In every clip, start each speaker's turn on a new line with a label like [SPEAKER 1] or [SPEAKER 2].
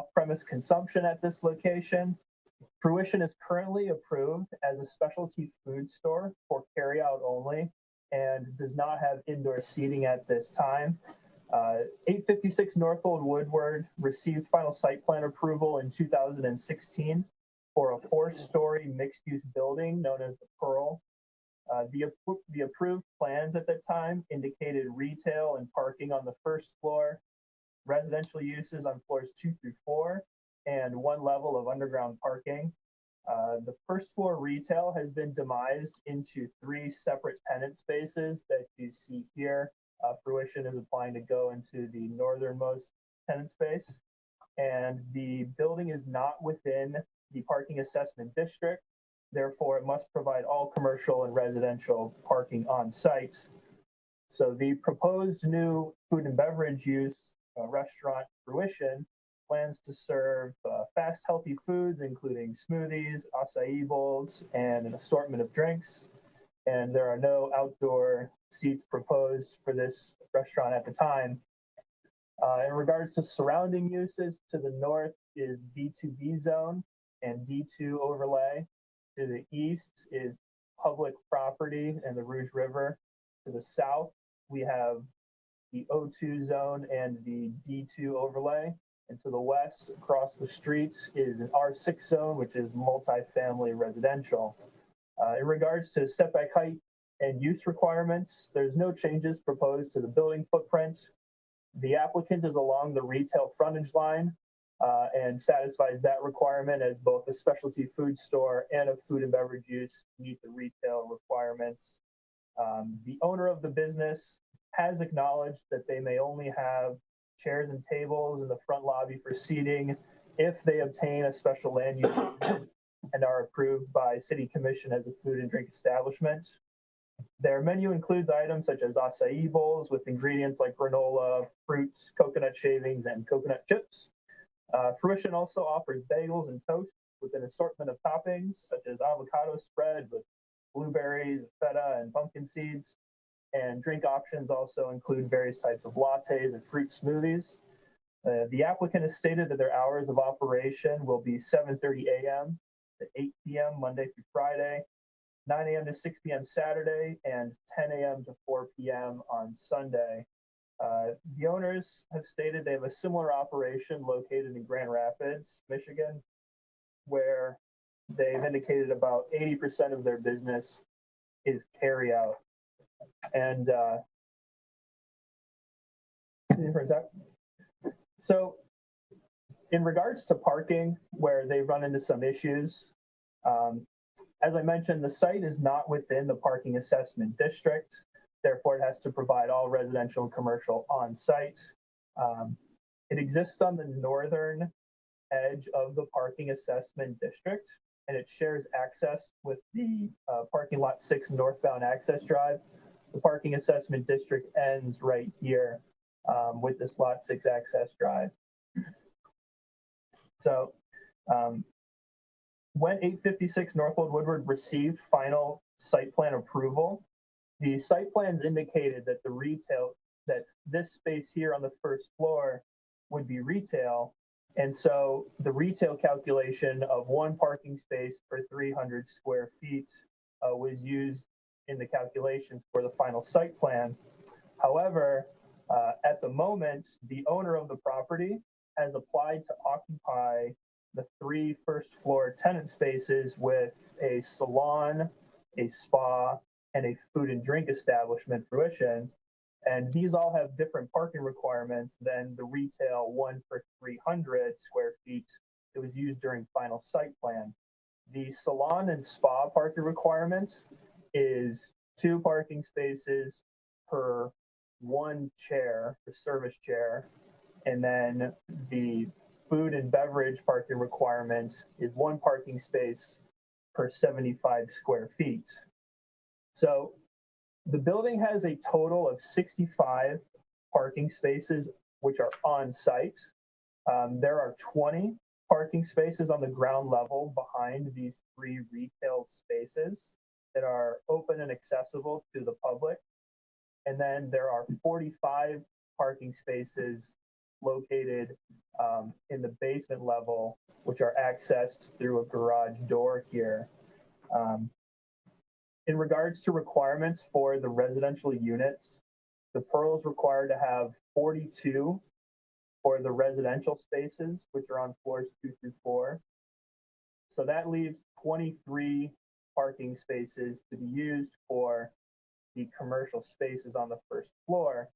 [SPEAKER 1] off-premise consumption at this location. Fruition is currently approved as a specialty food store for carryout only and does not have indoor seating at this time. 856 North Old Woodward received final site plan approval in 2016 for a 4-story mixed-use building known as the Pearl. The approved plans at that time indicated retail and parking on the first floor, residential uses on floors 2 through 4, and 1 level of underground parking. The first floor retail has been demised into 3 separate tenant spaces that you see here. Fruition is applying to go into the northernmost tenant space, and the building is not within the parking assessment district. Therefore, it must provide all commercial and residential parking on site. So the proposed new food and beverage use restaurant Fruition plans to serve fast, healthy foods, including smoothies, acai bowls, and an assortment of drinks. And there are no outdoor seats proposed for this restaurant at the time. In regards to surrounding uses, to the north is B2B zone and D2 overlay. To the east is public property and the Rouge River. To the south, we have the O2 zone and the D2 overlay. And to the west, across the street, is an R6 zone, which is multifamily residential. In regards to setback height and use requirements, there's no changes proposed to the building footprint. The applicant is along the retail frontage line and satisfies that requirement, as both a specialty food store and a food and beverage use meet the retail requirements. The owner of the business has acknowledged that they may only have chairs and tables in the front lobby for seating if they obtain a special land use permit and are approved by City Commission as a food and drink establishment. Their menu includes items such as acai bowls with ingredients like granola, fruits, coconut shavings, and coconut chips. Fruition also offers bagels and toast with an assortment of toppings such as avocado spread with blueberries, feta, and pumpkin seeds. And drink options also include various types of lattes and fruit smoothies. The applicant has stated that their hours of operation will be 7:30 a.m. to 8 p.m. Monday through Friday, 9 a.m. to 6 p.m. Saturday, and 10 a.m. to 4 p.m. on Sunday. The owners have stated they have a similar operation located in Grand Rapids, Michigan, where they've indicated about 80% of their business is carryout. And so in regards to parking, where they run into some issues, as I mentioned, the site is not within the parking assessment district. Therefore, it has to provide all residential and commercial on site. It exists on the northern edge of the parking assessment district, and it shares access with the parking lot 6 northbound access drive. The parking assessment district ends right here with this lot 6 access drive. So when 856 North Old Woodward received final site plan approval, the site plans indicated that that this space here on the first floor would be retail. And so the retail calculation of 1 parking space per 300 square feet was used in the calculations for the final site plan. However, at the moment, the owner of the property has applied to occupy the 3 first floor tenant spaces with a salon, a spa, and a food and drink establishment Fruition. And these all have different parking requirements than the retail 1 per 300 square feet that was used during final site plan. The salon and spa parking requirement is 2 parking spaces per 1 chair, the service chair. And then the food and beverage parking requirement is 1 parking space per 75 square feet. So the building has a total of 65 parking spaces, which are on site. There are 20 parking spaces on the ground level behind these 3 retail spaces that are open and accessible to the public. And then there are 45 parking spaces located in the basement level, which are accessed through a garage door here. In regards to requirements for the residential units, the Pearl is required to have 42 for the residential spaces, which are on floors 2 through 4. So that leaves 23 parking spaces to be used for the commercial spaces on the first floor.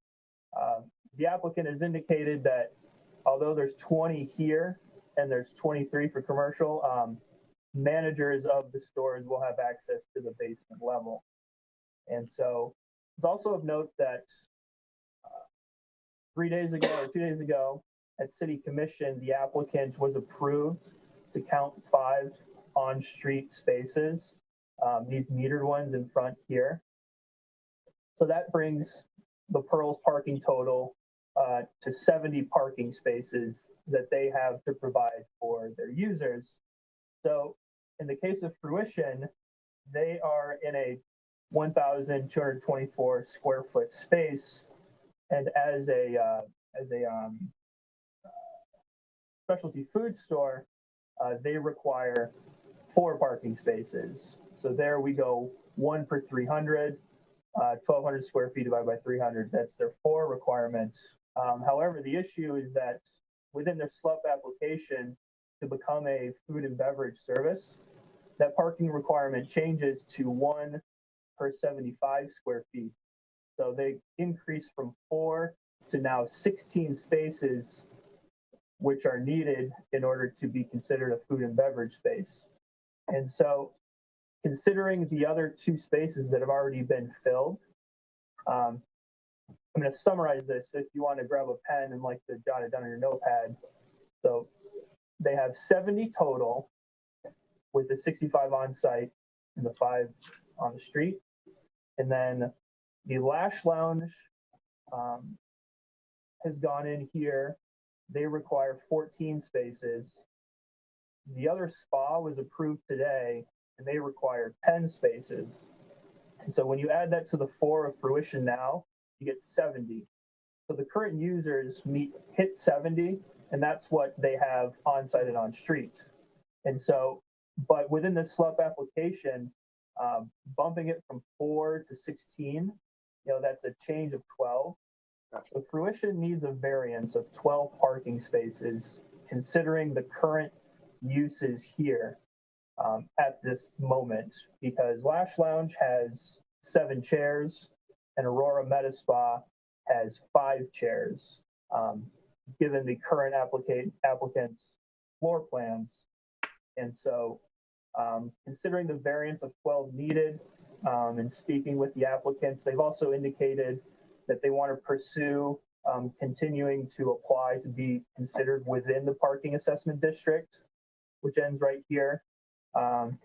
[SPEAKER 1] The applicant has indicated that although there's 20 here and there's 23 for commercial, managers of the stores will have access to the basement level. And so it's also of note that 3 days ago or 2 days ago at City Commission, the applicant was approved to count 5 on-street spaces, these metered ones in front here. So that brings the Pearl's parking total to 70 parking spaces that they have to provide for their users. So in the case of Fruition, they are in a 1,224 square foot space, and as a specialty food store, they require 4 parking spaces. So there we go, 1 per 300, 1,200 square feet divided by 300. That's their 4 requirement. However, the issue is that within their SLUP application to become a food and beverage service, that parking requirement changes to 1 per 75 square feet. So they increase from 4 to now 16 spaces, which are needed in order to be considered a food and beverage space. And so considering the other 2 spaces that have already been filled, I'm going to summarize this if you want to grab a pen and like to jot it down on your notepad. So they have 70 total with the 65 on site and the 5 on the street. And then the Lash Lounge has gone in here. They require 14 spaces. The other spa was approved today, and they require 10 spaces. And so when you add that to the 4 of Fruition now, you get 70. So the current users hit 70, and that's what they have on site and on street. And so, but within the SLUP application, bumping it from 4 to 16, that's a change of 12. So Fruition needs a variance of 12 parking spaces, considering the current uses here at this moment, because Lash Lounge has 7 chairs and Aurora Meta Spa has 5 chairs, given the current applicant's floor plans. And so considering the variance of 12 needed and speaking with the applicants, they've also indicated that they want to pursue continuing to apply to be considered within the parking assessment district, which ends right here. And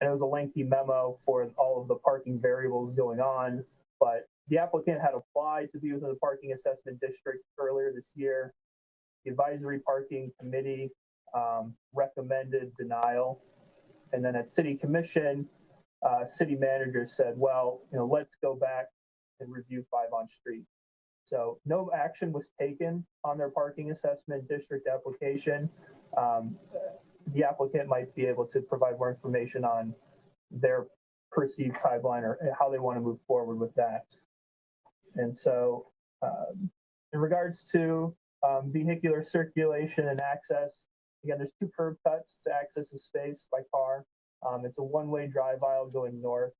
[SPEAKER 1] it was a lengthy memo for all of the parking variables going on, but the applicant had applied to be within the parking assessment district earlier this year. The advisory parking committee recommended denial. And then at City Commission, city manager said, well, let's go back and review 5 on street. So no action was taken on their parking assessment district application. The applicant might be able to provide more information on their perceived timeline or how they want to move forward with that. And so in regards to vehicular circulation and access, again, there's 2 curb cuts to access the space by car. It's a one-way drive aisle going north.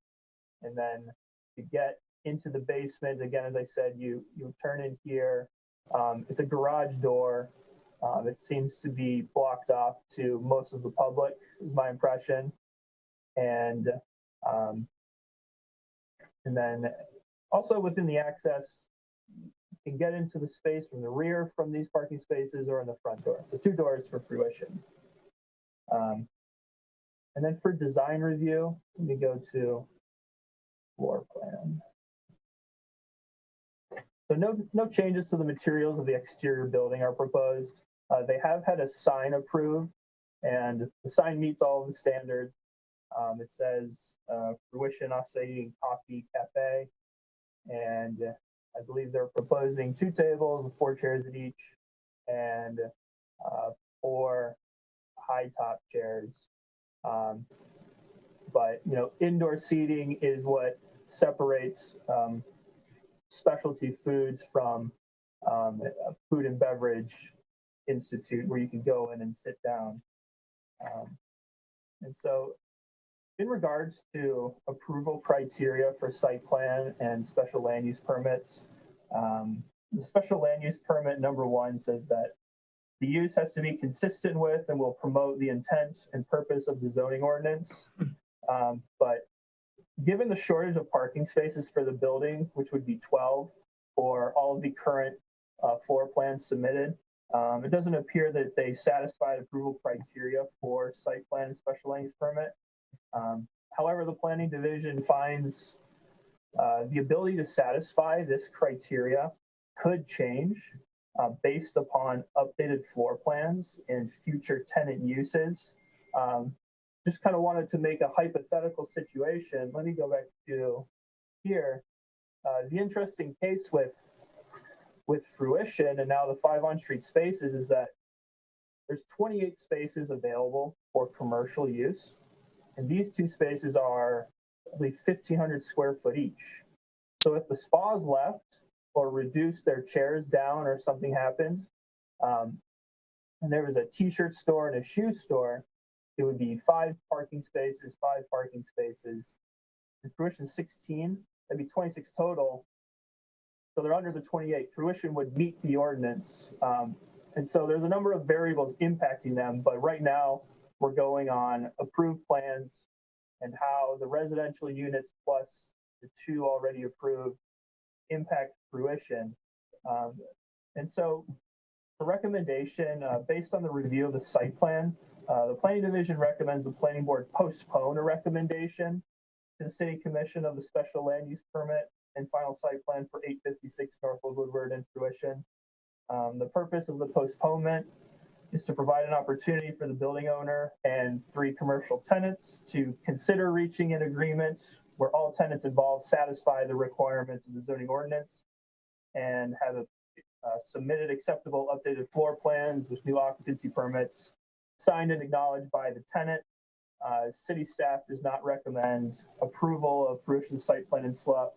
[SPEAKER 1] And then to get into the basement, again, as I said, you turn in here. It's a garage door. It seems to be blocked off to most of the public, is my impression. And then also within the access, you can get into the space from the rear from these parking spaces or in the front door. So 2 doors for Fruition. And then for design review, let me go to floor plan. So no changes to the materials of the exterior building are proposed. They have had a sign approved, and the sign meets all of the standards. It says Fruition Acai Coffee Cafe, and I believe they're proposing 2 tables with 4 chairs at each, and 4 high top chairs. But indoor seating is what separates specialty foods from a food and beverage institute where you can go in and sit down. And so in regards to approval criteria for site plan and special land use permits, the special land use permit number 1 says that the use has to be consistent with and will promote the intent and purpose of the zoning ordinance. But given the shortage of parking spaces for the building, which would be 12 for all of the current floor plans submitted, it doesn't appear that they satisfied approval criteria for site plan and special land use permit. However, the planning division finds the ability to satisfy this criteria could change based upon updated floor plans and future tenant uses. Just kind of wanted to make a hypothetical situation. Let me go back to here. The interesting case with Fruition and now the 5 on-street spaces is that there's 28 spaces available for commercial use. And these 2 spaces are at least 1,500 square foot each. So if the spas left or reduced their chairs down or something happened, and there was a t-shirt store and a shoe store, it would be 5 parking spaces, 5 parking spaces. In Fruition 16, that'd be 26 total. So they're under the 28. Fruition would meet the ordinance. And so there's a number of variables impacting them, but right now we're going on approved plans and how the residential units plus the 2 already approved impact Fruition. And so the recommendation, based on the review of the site plan, the planning division recommends the planning board postpone a recommendation to the city commission of the special land use permit and final site plan for 856 Northwood Woodward and Fruition. The purpose of the postponement is to provide an opportunity for the building owner and 3 commercial tenants to consider reaching an agreement where all tenants involved satisfy the requirements of the zoning ordinance and have submitted acceptable updated floor plans with new occupancy permits signed and acknowledged by the tenant. City staff does not recommend approval of Fruition's site plan and SLUP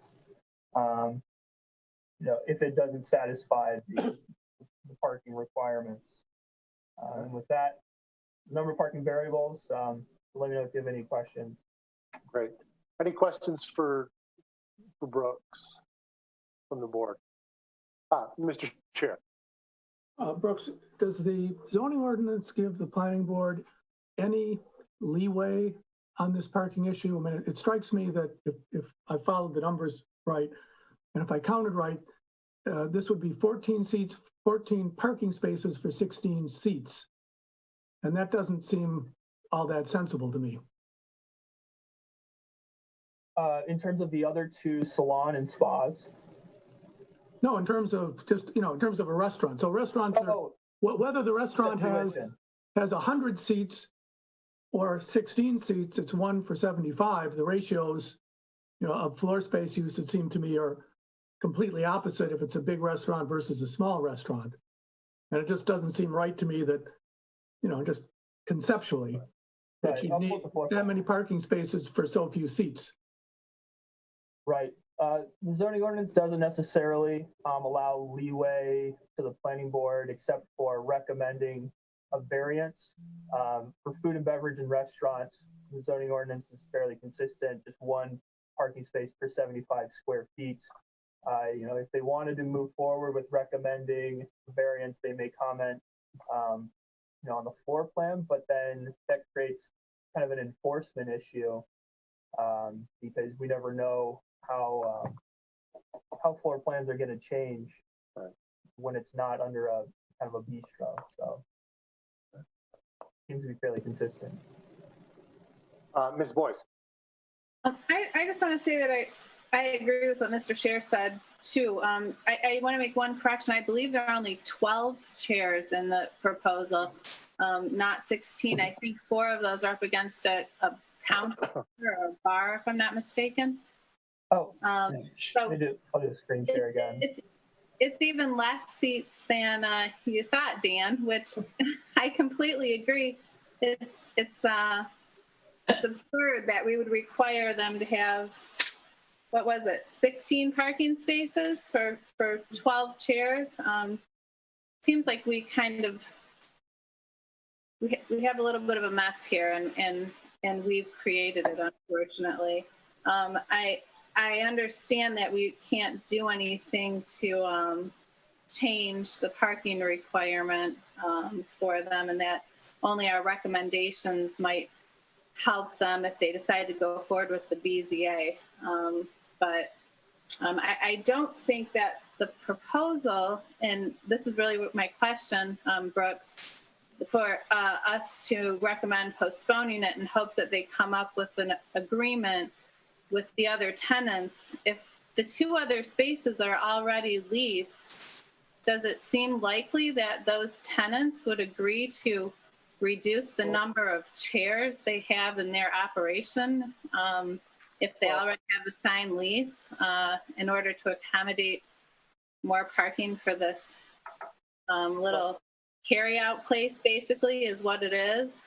[SPEAKER 1] if it doesn't satisfy the parking requirements. And with that, number of parking variables, let me know if you have any questions.
[SPEAKER 2] Great. Any questions for Brooks from the board? Mr. Chair.
[SPEAKER 3] Brooks, does the zoning ordinance give the planning board any leeway on this parking issue? I mean, it strikes me that if I followed the numbers right, and if I counted right, this would be 14 seats, 14 parking spaces for 16 seats. And that doesn't seem all that sensible to me.
[SPEAKER 1] In terms of the other 2 salon and spas?
[SPEAKER 3] No, in terms of just, in terms of a restaurant. So restaurants are, whether the restaurant has 100 seats or 16 seats, it's 1 for 75. The ratios, of floor space use, it seemed to me, are completely opposite if it's a big restaurant versus a small restaurant. And it just doesn't seem right to me that, just conceptually, that you need that many parking spaces for so few seats.
[SPEAKER 1] Right. The zoning ordinance doesn't necessarily allow leeway to the planning board except for recommending a variance. For food and beverage and restaurants, the zoning ordinance is fairly consistent, just 1 parking space per 75 square feet. If they wanted to move forward with recommending variance, they may comment, on the floor plan, but then that creates kind of an enforcement issue because we never know how floor plans are going to change when it's not under a kind of a bistro. So it seems to be fairly consistent.
[SPEAKER 2] Ms. Boyce.
[SPEAKER 4] I just want to say that I agree with what Mr. Scher said too. I want to make one correction. I believe there are only 12 chairs in the proposal, not 16. I think 4 of those are up against a counter or a bar, if I'm not mistaken.
[SPEAKER 1] So I'll do a screen share again.
[SPEAKER 4] it's even less seats than you thought, Dan, which I completely agree. It's absurd that we would require them to have, what was it, 16 parking spaces for 12 chairs. Seems like we kind of, we have a little bit of a mess here, and we've created it, unfortunately. I understand that we can't do anything to change the parking requirement for them, and that only our recommendations might help them if they decide to go forward with the BZA. But I don't think that the proposal, and this is really my question, Brooks, for us to recommend postponing it in hopes that they come up with an agreement with the other tenants. If the 2 other spaces are already leased, does it seem likely that those tenants would agree to reduce the number of chairs they have in their operation if they already have a signed lease in order to accommodate more parking for this little carry-out place, basically, is what it is?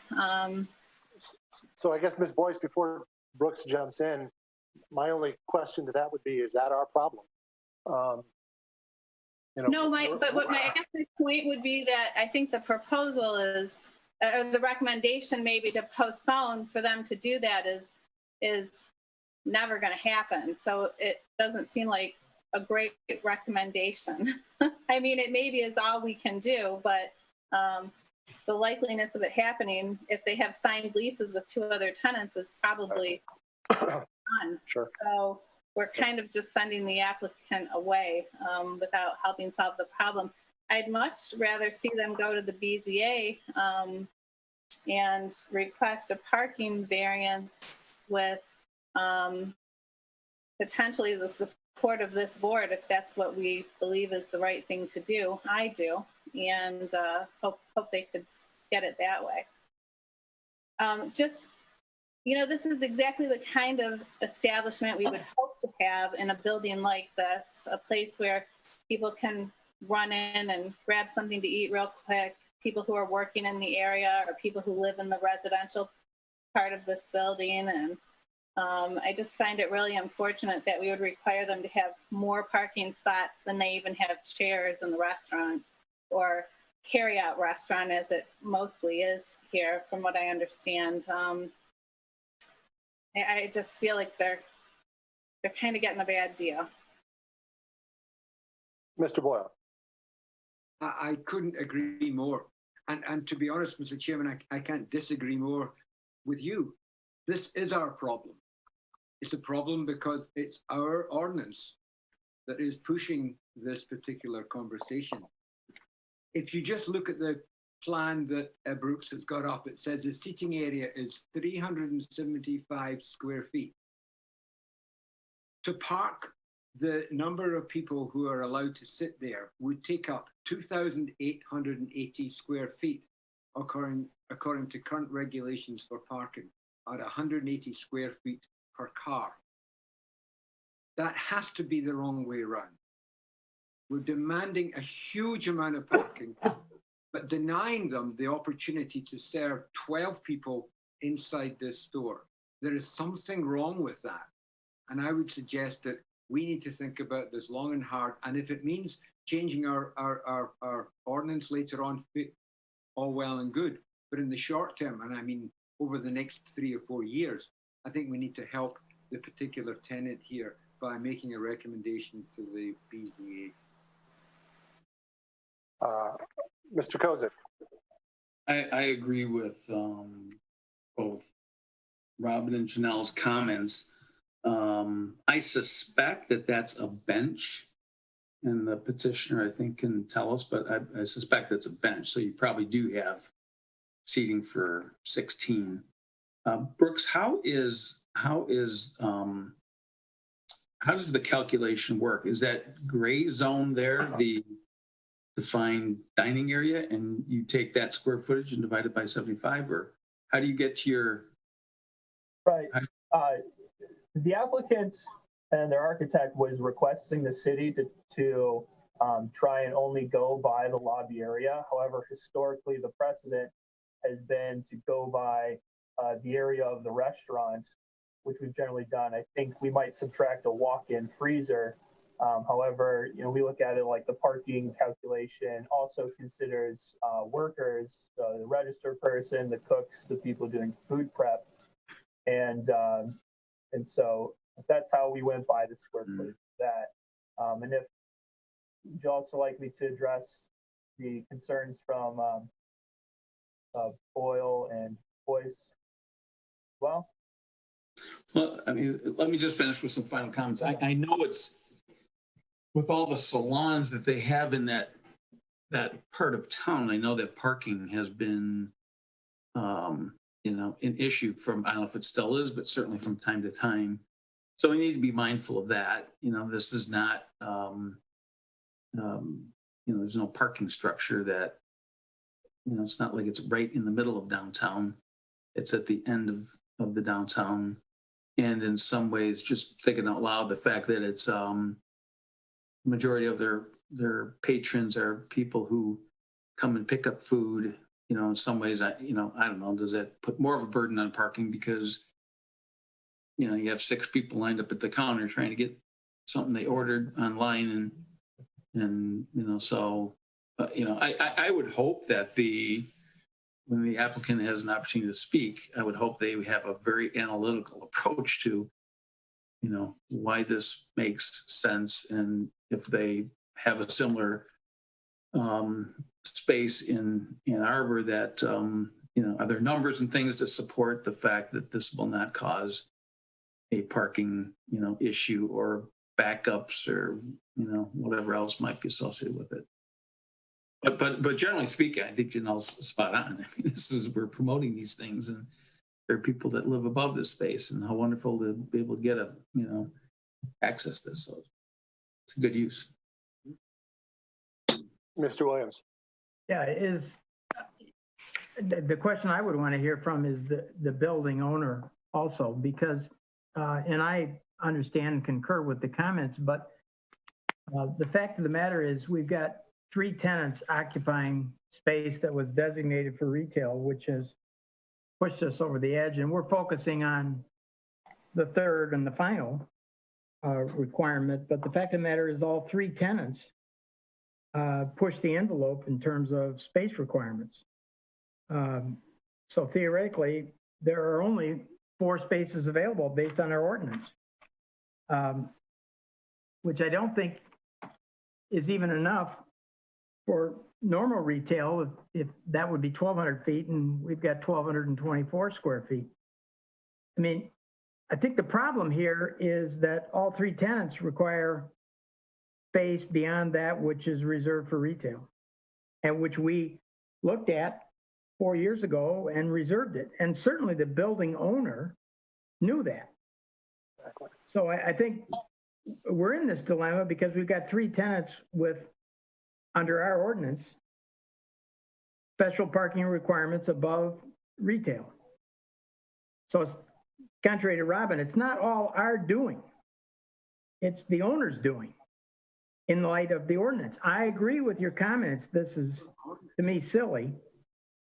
[SPEAKER 2] So I guess, Ms. Boyce, before Brooks jumps in, my only question to that would be, is that our problem?
[SPEAKER 4] No, I guess my point would be that I think the proposal is, or the recommendation maybe to postpone for them to do that is never going to happen. So it doesn't seem like a great recommendation. I mean, it maybe is all we can do, but the likeliness of it happening, if they have signed leases with 2 other tenants, is probably none.
[SPEAKER 2] Sure.
[SPEAKER 4] So we're kind of just sending the applicant away without helping solve the problem. I'd much rather see them go to the BZA and request a parking variance with potentially the support of this board, if that's what we believe is the right thing to do. I do, and hope they could get it that way. This is exactly the kind of establishment we would hope to have in a building like this, a place where people can run in and grab something to eat real quick, people who are working in the area or people who live in the residential part of this building. And I just find it really unfortunate that we would require them to have more parking spots than they even have chairs in the restaurant, or carry-out restaurant as it mostly is here, from what I understand. I just feel like they're kind of getting a bad deal.
[SPEAKER 2] Mr. Boyle.
[SPEAKER 5] I couldn't agree more. And to be honest, Mr. Chairman, I can't disagree more with you. This is our problem. It's a problem because it's our ordinance that is pushing this particular conversation. If you just look at the plan that Brooks has got up, it says the seating area is 375 square feet. To park the number of people who are allowed to sit there would take up 2,880 square feet, according to current regulations for parking, at 180 square feet per car. That has to be the wrong way around. We're demanding a huge amount of parking, but denying them the opportunity to serve 12 people inside this store. There is something wrong with that. And I would suggest that we need to think about this long and hard. And if it means changing our ordinance later on, all well and good. But in the short term, and I mean over the next 3 or 4 years, I think we need to help the particular tenant here by making a recommendation to the BZA.
[SPEAKER 2] Mr. Kozik.
[SPEAKER 6] I agree with both Robin and Janelle's comments. I suspect that that's a bench, and the petitioner, I think, can tell us, but I suspect it's a bench. So you probably do have seating for 16. Brooks, how does the calculation work? Is that gray zone there the defined dining area, and you take that square footage and divide it by 75, or how do you get to your?
[SPEAKER 1] Right. The applicant and their architect was requesting the city to try and only go by the lobby area. However, historically, the precedent has been to go by the area of the restaurant, which we've generally done. I think we might subtract a walk-in freezer. However, we look at it like the parking calculation also considers workers, the register person, the cooks, the people doing food prep, and so that's how we went by the square footage of that. And if would you also like me to address the concerns from Boyle and Boyce? Well,
[SPEAKER 6] I mean, let me just finish with some final comments. I know it's with all the salons that they have in that part of town. I know that parking has been, an issue from, I don't know if it still is, but certainly from time to time. So we need to be mindful of that. This is not, there's no parking structure that, it's not like it's right in the middle of downtown. It's at the end of the downtown. And in some ways, just thinking out loud, the fact that it's majority of their patrons are people who come and pick up food. In some ways, I don't know, does that put more of a burden on parking because, you have 6 people lined up at the counter trying to get something they ordered online and so, I would hope that when the applicant has an opportunity to speak, I would hope they have a very analytical approach to, why this makes sense. And if they have a similar space in Ann Arbor that, are there numbers and things that support the fact that this will not cause a parking, issue or backups or, whatever else might be associated with it. But generally speaking, I think Janelle's spot on. I mean, we're promoting these things, and there are people that live above this space, and how wonderful to be able to get access this. So it's a good use.
[SPEAKER 2] Mr. Williams.
[SPEAKER 7] Yeah, the question I would want to hear from is the building owner also, because, and I understand and concur with the comments, but the fact of the matter is we've got 3 tenants occupying space that was designated for retail, which has pushed us over the edge. And we're focusing on the third and the final requirement. But the fact of the matter is all 3 tenants push the envelope in terms of space requirements. So theoretically, there are only 4 spaces available based on our ordinance, which I don't think is even enough for normal retail. If that would be 1,200 feet, and we've got 1,224 square feet. I mean, I think the problem here is that all 3 tenants require space beyond that which is reserved for retail, and which we looked at 4 years ago and reserved it. And certainly the building owner knew that. So I think we're in this dilemma because we've got 3 tenants with, under our ordinance, special parking requirements above retail. So it's contrary to Robin, it's not all our doing. It's the owner's doing in light of the ordinance. I agree with your comments. This is, to me, silly.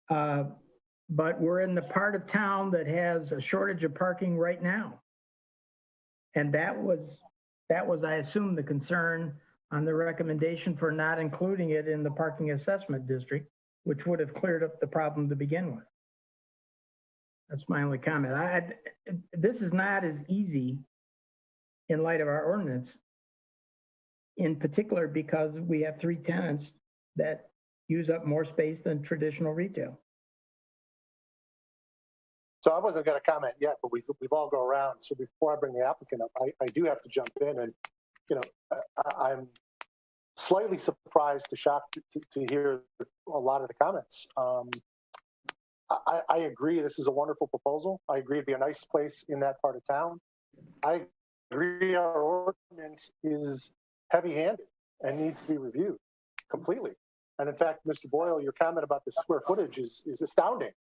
[SPEAKER 7] But we're in the part of town that has a shortage of parking right now. And that was, I assume, the concern on the recommendation for not including it in the parking assessment district, which would have cleared up the problem to begin with. That's my only comment. This is not as easy in light of our ordinance, in particular because we have 3 tenants that use up more space than traditional retail.
[SPEAKER 2] So I wasn't going to comment yet, but we've all go around. So before I bring the applicant up, I do have to jump in, and I'm slightly surprised to shocked to hear a lot of the comments. I agree this is a wonderful proposal. I agree it'd be a nice place in that part of town. I agree our ordinance is heavy-handed and needs to be reviewed completely. And in fact, Mr. Boyle, your comment about the square footage is astounding.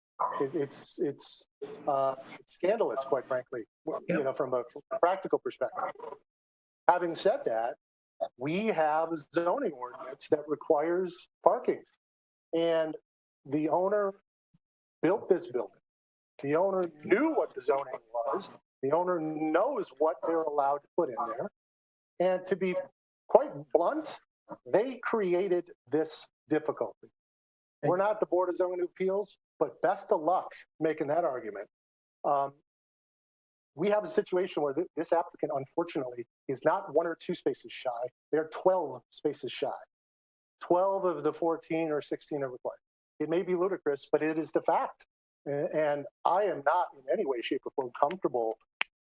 [SPEAKER 2] It's scandalous, quite frankly, from a practical perspective. Having said that, we have a zoning ordinance that requires parking. And the owner built this building. The owner knew what the zoning was. The owner knows what they're allowed to put in there. And to be quite blunt, they created this difficulty. We're not the Board of Zoning Appeals, but best of luck making that argument. We have a situation where this applicant, unfortunately, is not 1 or 2 spaces shy. They're 12 spaces shy. 12 of the 14 or 16 are required. It may be ludicrous, but it is the fact. And I am not in any way, shape, or form comfortable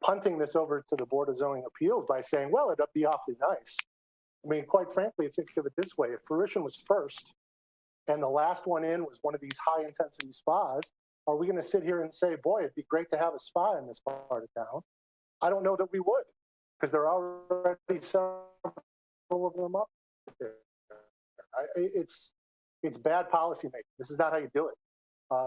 [SPEAKER 2] punting this over to the Board of Zoning Appeals by saying, well, it'd be awfully nice. I mean, quite frankly, think of it this way. If Fruition was first and the last one in was one of these high-intensity spas, are we going to sit here and say, boy, it'd be great to have a spa in this part of town? I don't know that we would, because there are already several of them up there. It's bad policy making. This is not how you do it.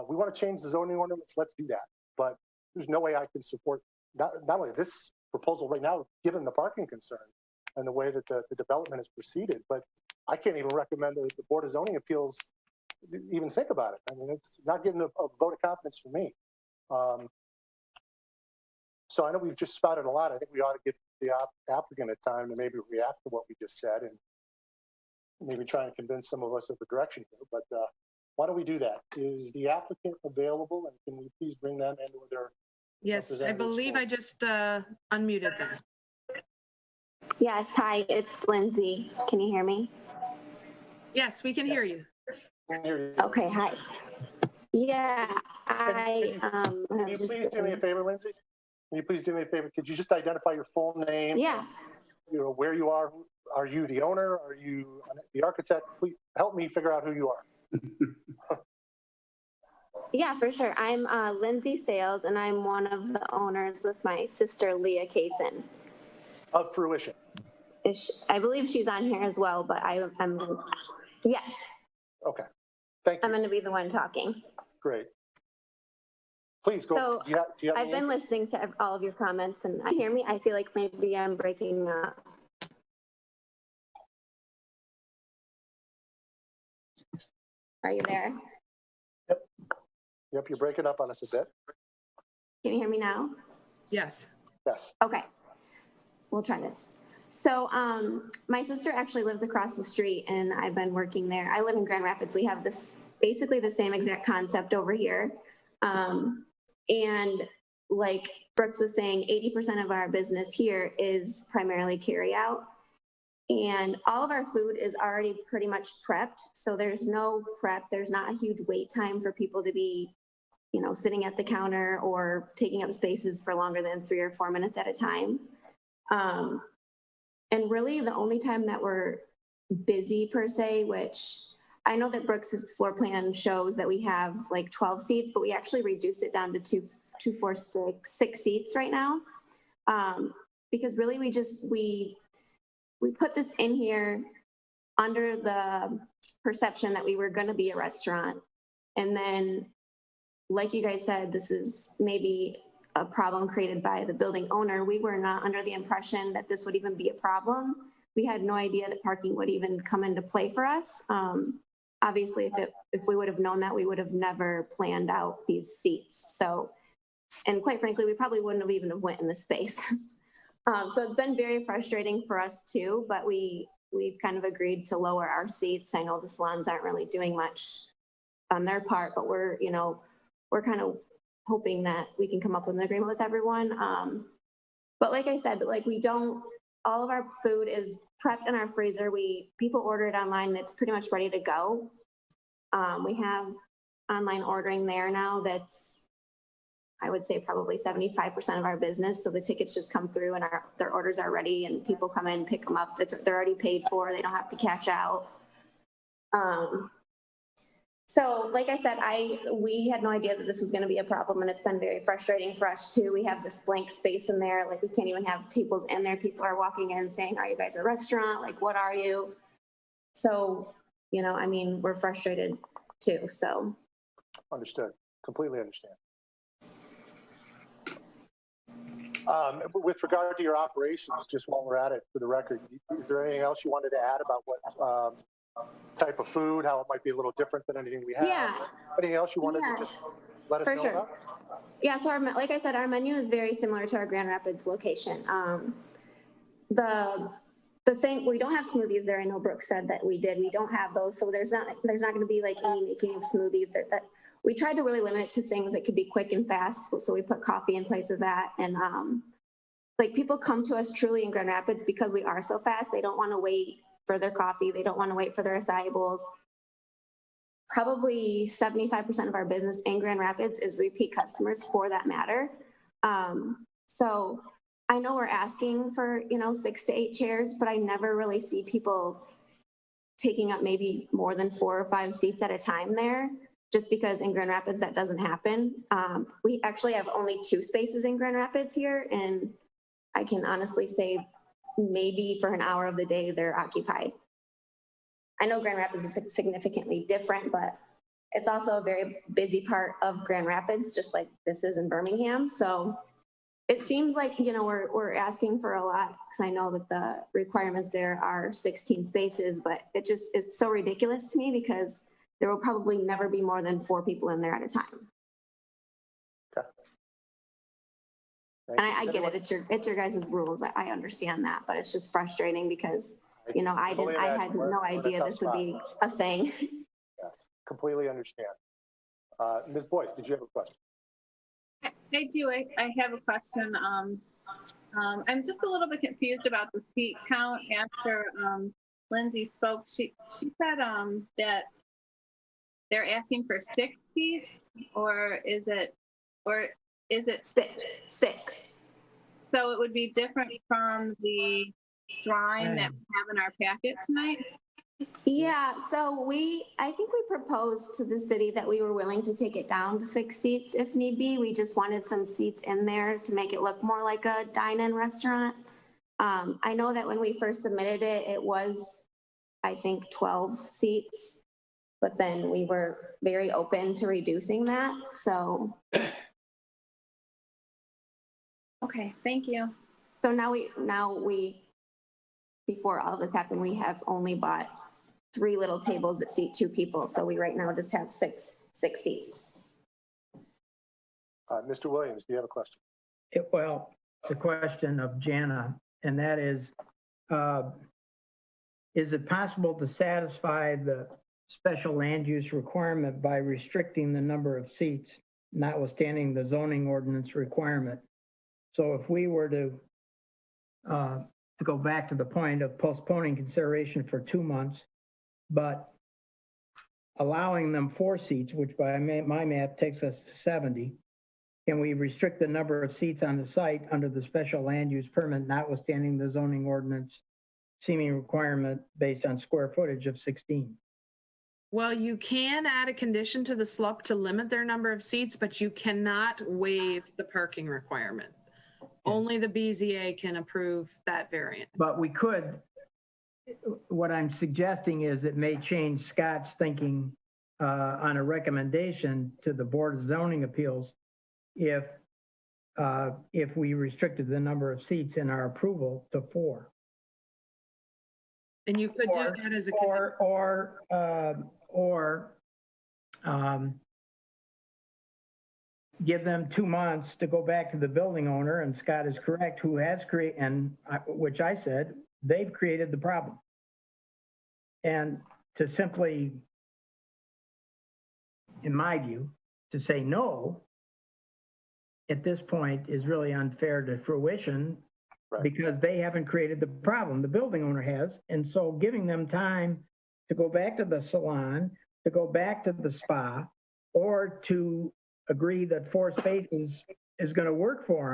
[SPEAKER 2] We want to change the zoning ordinance, let's do that. But there's no way I can support not only this proposal right now, given the parking concern and the way that the development has proceeded, but I can't even recommend that the Board of Zoning Appeals even think about it. I mean, it's not getting a vote of confidence for me. So I know we've just spouted a lot. I think we ought to give the applicant a time to maybe react to what we just said and maybe try and convince some of us of the direction here. But why don't we do that? Is the applicant available, and can we please bring them in with their
[SPEAKER 8] Yes, I believe I just unmuted them.
[SPEAKER 9] Yes, hi, it's Lindsay. Can you hear me?
[SPEAKER 8] Yes, we can hear you.
[SPEAKER 9] Okay, hi. Yeah,
[SPEAKER 2] Can you please do me a favor, Lindsay? Can you please do me a favor? Could you just identify your full name?
[SPEAKER 9] Yeah.
[SPEAKER 2] You know, where you are. Are you the owner? Are you the architect? Please help me figure out who you are.
[SPEAKER 9] Yeah, for sure. I'm Lindsay Sales, and I'm one of the owners with my sister, Leah Kaysen.
[SPEAKER 2] Of Fruition.
[SPEAKER 9] I believe she's on here as well, but I'm yes.
[SPEAKER 2] Okay. Thank you.
[SPEAKER 9] I'm going to be the one talking.
[SPEAKER 2] Great. Please go.
[SPEAKER 9] So
[SPEAKER 2] do you have
[SPEAKER 9] I've been listening to all of your comments, and I hear me. I feel like maybe I'm breaking up. Are you there?
[SPEAKER 2] Yep, you're breaking up on us a bit.
[SPEAKER 9] Can you hear me now?
[SPEAKER 8] Yes.
[SPEAKER 2] Yes.
[SPEAKER 9] Okay, we'll try this. So my sister actually lives across the street, and I've been working there. I live in Grand Rapids. We have this basically the same exact concept over here. And like Brooks was saying, 80% of our business here is primarily carry out. And all of our food is already pretty much prepped. So there's no prep. There's not a huge wait time for people to be, you know, sitting at the counter or taking up spaces for longer than 3 or 4 minutes at a time. And really the only time that we're busy per se, which I know that Brooks's floor plan shows that we have like 12 seats, but we actually reduced it down to 6 seats right now. Because really we put this in here under the perception that we were going to be a restaurant. And then, like you guys said, this is maybe a problem created by the building owner. We were not under the impression that this would even be a problem. We had no idea that parking would even come into play for us. Obviously, if we would have known that, we would have never planned out these seats. So, and quite frankly, we probably wouldn't have even have went in this space. So it's been very frustrating for us too, but we've kind of agreed to lower our seats. I know the salons aren't really doing much on their part, but we're kind of hoping that we can come up with an agreement with everyone. But like I said, like all of our food is prepped in our freezer. People order it online and it's pretty much ready to go. We have online ordering there now that's, I would say probably 75% of our business. So the tickets just come through and their orders are ready and people come in, pick them up. They're already paid for. They don't have to cash out. So like I said, we had no idea that this was going to be a problem, and it's been very frustrating for us too. We have this blank space in there. Like we can't even have tables in there. People are walking in saying, are you guys a restaurant? Like, what are you? So, you know, I mean, we're frustrated too, so.
[SPEAKER 2] Understood. Completely understand. With regard to your operations, just while we're at it, for the record, is there anything else you wanted to add about what type of food, how it might be a little different than anything we have?
[SPEAKER 9] Yeah.
[SPEAKER 2] Anything else you wanted to just let us
[SPEAKER 9] For
[SPEAKER 2] know
[SPEAKER 9] sure.
[SPEAKER 2] about?
[SPEAKER 9] Yeah, so like I said, our menu is very similar to our Grand Rapids location. The thing, we don't have smoothies there. I know Brooke said that we did. We don't have those, so there's not going to be like any making of smoothies. That we tried to really limit it to things that could be quick and fast. So we put coffee in place of that, and like people come to us truly in Grand Rapids because we are so fast. They don't want to wait for their coffee. They don't want to wait for their acai bowls. Probably 75% of our business in Grand Rapids is repeat customers for that matter. So I know we're asking for, 6 to 8 chairs, but I never really see people taking up maybe more than 4 or 5 seats at a time there, just because in Grand Rapids that doesn't happen. We actually have only 2 spaces in Grand Rapids here, and I can honestly say maybe for an hour of the day they're occupied. I know Grand Rapids is significantly different, but it's also a very busy part of Grand Rapids, just like this is in Birmingham. So it seems like, we're asking for a lot, because I know that the requirements there are 16 spaces, but it's so ridiculous to me because there will probably never be more than 4 people in there at a time.
[SPEAKER 2] Okay.
[SPEAKER 9] And I get it. It's your guys' rules. I understand that, but it's just frustrating because, I had no idea this would be a thing.
[SPEAKER 2] Yes, completely understand. Ms. Boyce, did you have a question?
[SPEAKER 4] I do. I have a question. I'm just a little bit confused about the seat count after Lindsay spoke. She said that they're asking for 6 seats, or is it
[SPEAKER 9] 6?
[SPEAKER 4] So it would be different from the drawing that we have in our packet tonight?
[SPEAKER 9] Yeah, so I think we proposed to the city that we were willing to take it down to 6 seats if need be. We just wanted some seats in there to make it look more like a dine-in restaurant. I know that when we first submitted it, it was, I think, 12 seats, but then we were very open to reducing that, so.
[SPEAKER 4] Okay, thank you.
[SPEAKER 9] So now we, before all of this happened, we have only bought 3 little tables that seat 2 people. So we right now just have six seats.
[SPEAKER 2] Mr. Williams, do you have a question?
[SPEAKER 7] Well, it's a question of Jana, and that is it possible to satisfy the special land use requirement by restricting the number of seats, notwithstanding the zoning ordinance requirement? So if we were to go back to the point of postponing consideration for 2 months, but allowing them 4 seats, which by my math takes us to 70, can we restrict the number of seats on the site under the special land use permit, notwithstanding the zoning ordinance seeming requirement based on square footage of 16?
[SPEAKER 8] Well, you can add a condition to the SLUP to limit their number of seats, but you cannot waive the parking requirement. Only the BZA can approve that variance.
[SPEAKER 7] But we could, what I'm suggesting is it may change Scott's thinking on a recommendation to the Board of Zoning Appeals if we restricted the number of seats in our approval to 4.
[SPEAKER 8] And you could do that as a
[SPEAKER 7] or give them 2 months to go back to the building owner, and Scott is correct, who has created, and which I said, they've created the problem. And to simply, in my view, to say no at this point is really unfair to fruition, right, because they haven't created the problem. The building owner has. And so giving them time to go back to the salon, to go back to the spa, or to agree that 4 spaces is going to work for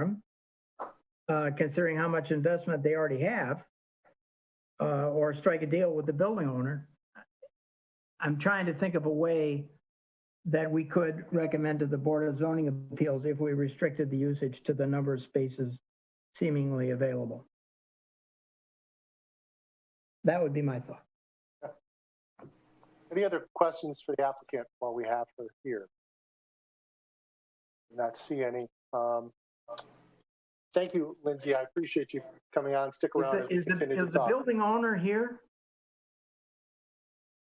[SPEAKER 7] them, considering how much investment they already have, or strike a deal with the building owner. I'm trying to think of a way that we could recommend to the Board of Zoning Appeals if we restricted the usage to the number of spaces seemingly available. That would be my thought.
[SPEAKER 2] Any other questions for the applicant while we have her here? Not see any. Thank you, Lindsay. I appreciate you coming on. Stick around as we continue to
[SPEAKER 7] Is the
[SPEAKER 2] talk.
[SPEAKER 7] building owner here?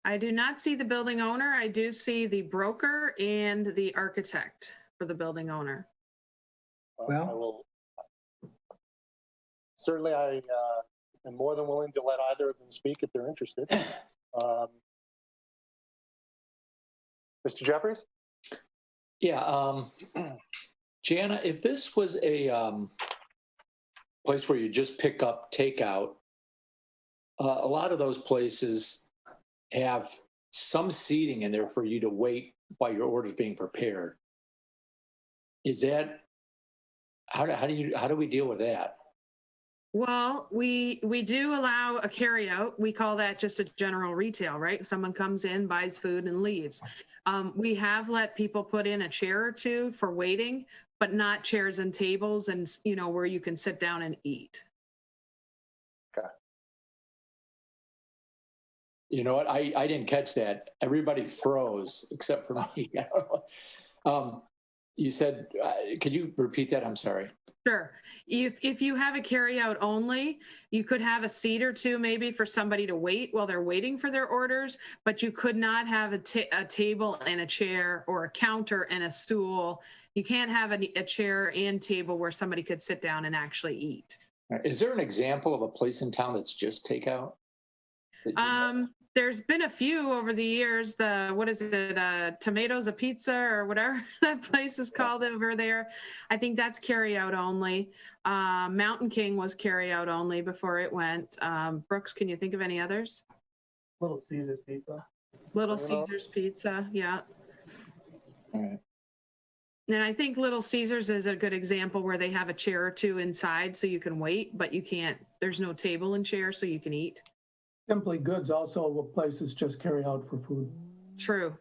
[SPEAKER 8] I do not see the building owner. I do see the broker and the architect for the building owner.
[SPEAKER 7] Well-
[SPEAKER 2] I will. Certainly, I am more than willing to let either of them speak if they're interested. Mr. Jeffries?
[SPEAKER 10] Yeah, Jana, if this was a place where you just pick up takeout, a lot of those places have some seating in there for you to wait while your order's being prepared. Is that how do we deal with that?
[SPEAKER 8] Well, we do allow a carryout. We call that just a general retail, right? Someone comes in, buys food, and leaves. We have let people put in a chair or two for waiting, but not chairs and tables, and where you can sit down and eat.
[SPEAKER 2] Okay.
[SPEAKER 10] You know what? I didn't catch that. Everybody froze except for me. You said, could you repeat that? I'm sorry.
[SPEAKER 8] Sure. If you have a carryout only, you could have a seat or two maybe for somebody to wait while they're waiting for their orders, but you could not have a table and a chair, or a counter and a stool. You can't have a chair and table where somebody could sit down and actually eat.
[SPEAKER 10] Is there an example of a place in town that's just takeout?
[SPEAKER 8] There's been a few over the years. What is it? Tomatoes a Pizza or whatever that place is called over there. I think that's carry out only. Mountain King was carry out only before it went. Brooks, can you think of any others?
[SPEAKER 1] Little Caesar's Pizza.
[SPEAKER 8] Little Caesar's Pizza, yeah.
[SPEAKER 10] All right.
[SPEAKER 8] And I think Little Caesar's is a good example where they have a chair or two inside so you can wait, but you can't, there's no table and chair so you can eat.
[SPEAKER 3] Simply Goods also places just carry out for food.
[SPEAKER 8] True.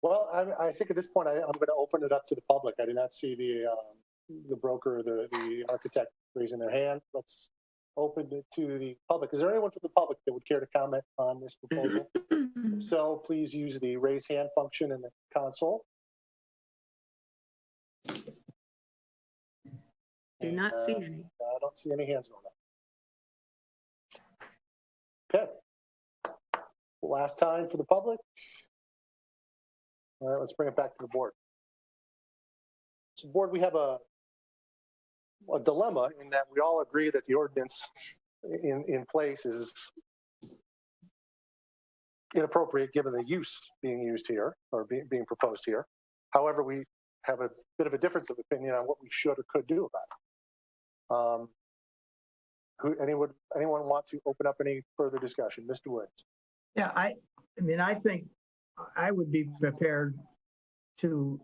[SPEAKER 2] Well, I think at this point, I'm going to open it up to the public. I did not see the broker or the architect raising their hand. Let's open it to the public. Is there anyone from the public that would care to comment on this proposal? If so, please use the raise hand function in the console.
[SPEAKER 8] Do not see any.
[SPEAKER 2] I don't see any hands going up. Okay. Last time for the public. All right, let's bring it back to the board. So, board, we have a dilemma in that we all agree that the ordinance in place is inappropriate given the use being used here or being proposed here. However, we have a bit of a difference of opinion on what we should or could do about it. Anyone want to open up any further discussion? Mr. Woods.
[SPEAKER 7] Yeah, I mean, I think I would be prepared to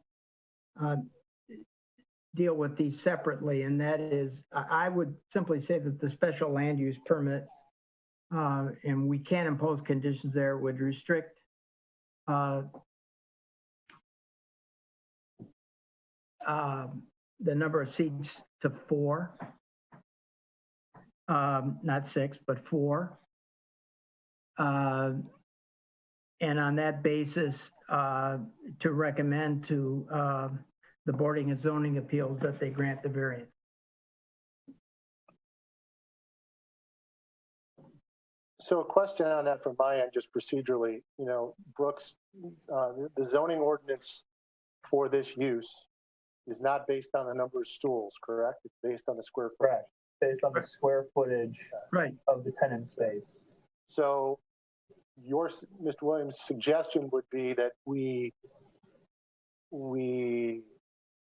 [SPEAKER 7] deal with these separately, and that is, I would simply say that the special land use permit, and we can impose conditions there, would restrict the number of seats to 4, not 6, but 4. And on that basis, to recommend to the Boarding and Zoning Appeals that they grant the variance.
[SPEAKER 2] So a question on that from my end, just procedurally, Brooks, the zoning ordinance for this use is not based on the number of stools, correct? It's based on the square footage.
[SPEAKER 1] Correct. Based on the square footage of the tenant space.
[SPEAKER 2] So your, Mr. Williams' suggestion would be that we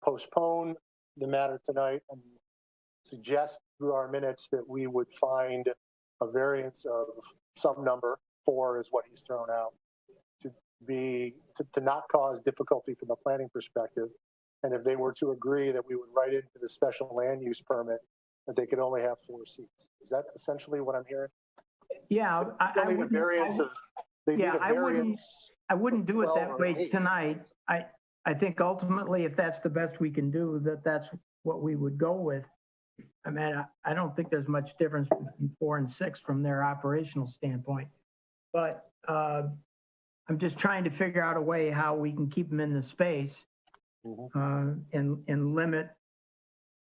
[SPEAKER 2] postpone the matter tonight and suggest through our minutes that we would find a variance of some number, 4 is what he's thrown out, to not cause difficulty from a planning perspective. And if they were to agree that we would write into the special land use permit that they could only have 4 seats. Is that essentially what I'm hearing?
[SPEAKER 7] Yeah, I wouldn't do it that way tonight. I think ultimately, if that's the best we can do, that's what we would go with. I mean, I don't think there's much difference between 4 and 6 from their operational standpoint. But I'm just trying to figure out a way how we can keep them in the space and limit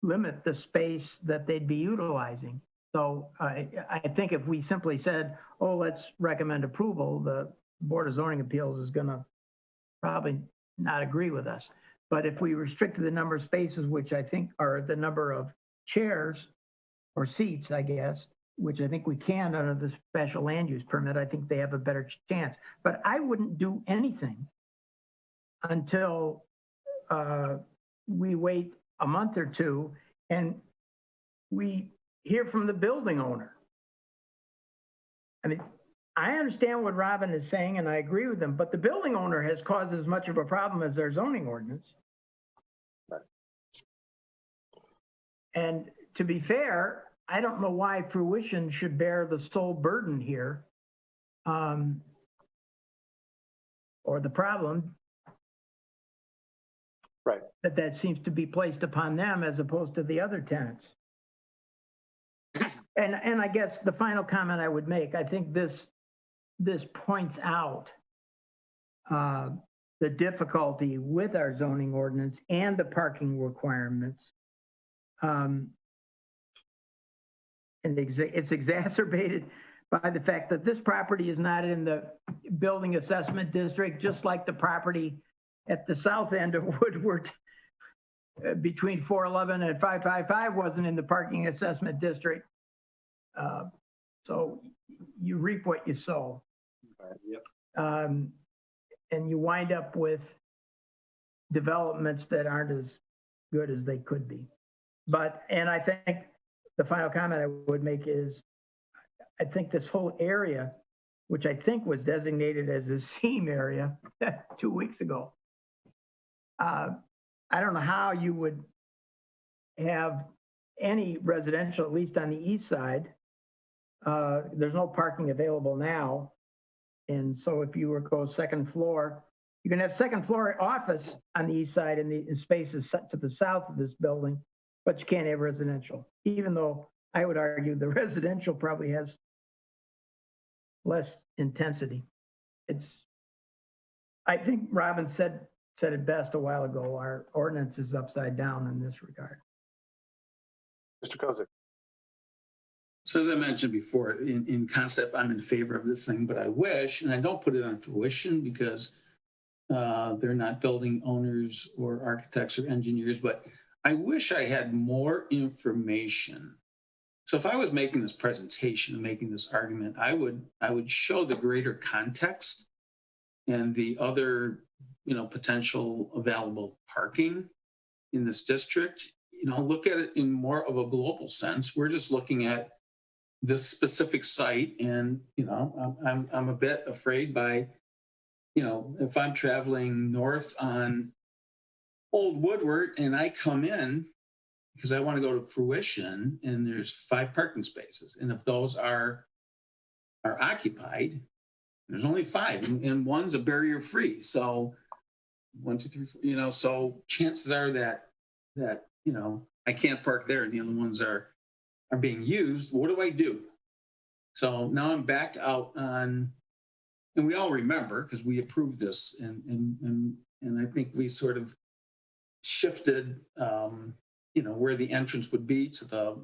[SPEAKER 7] the space that they'd be utilizing. So I think if we simply said, oh, let's recommend approval, the Board of Zoning Appeals is going to probably not agree with us. But if we restricted the number of spaces, which I think are the number of chairs or seats, I guess, which I think we can under the special land use permit, I think they have a better chance. But I wouldn't do anything until we wait a month or two and we hear from the building owner. I mean, I understand what Robin is saying and I agree with him, but the building owner has caused as much of a problem as their zoning ordinance.
[SPEAKER 2] Right.
[SPEAKER 7] And to be fair, I don't know why fruition should bear the sole burden here, or the problem.
[SPEAKER 2] Right.
[SPEAKER 7] That seems to be placed upon them as opposed to the other tenants. And I guess the final comment I would make, I think this points out the difficulty with our zoning ordinance and the parking requirements. And it's exacerbated by the fact that this property is not in the building assessment district, just like the property at the south end of Woodward between 411 and 555 wasn't in the parking assessment district. So you reap what you sow.
[SPEAKER 2] Yep.
[SPEAKER 7] And you wind up with developments that aren't as good as they could be. And I think the final comment I would make is, I think this whole area, which I think was designated as a seam area 2 weeks ago, I don't know how you would have any residential, at least on the east side. There's no parking available now. And so if you were to go second floor, you can have second floor office on the east side and the spaces set to the south of this building, but you can't have residential, even though I would argue the residential probably has less intensity. I think Robin said it best a while ago. Our ordinance is upside down in this regard.
[SPEAKER 2] Mr. Kozik.
[SPEAKER 6] So as I mentioned before, in concept, I'm in favor of this thing, but I wish, and I don't put it on fruition because they're not building owners or architects or engineers, but I wish I had more information. So if I was making this presentation and making this argument, I would show the greater context and the other, potential available parking in this district. Look at it in more of a global sense. We're just looking at this specific site, and I'm a bit afraid by, if I'm traveling north on Old Woodward and I come in because I want to go to fruition and there's 5 parking spaces, and if those are occupied, there's only 5, and one's a barrier free. So 1, 2, 3, 4, so chances are that I can't park there and the other ones are being used. What do I do? So now I'm back out on, and we all remember because we approved this, and I think we sort of shifted, where the entrance would be to the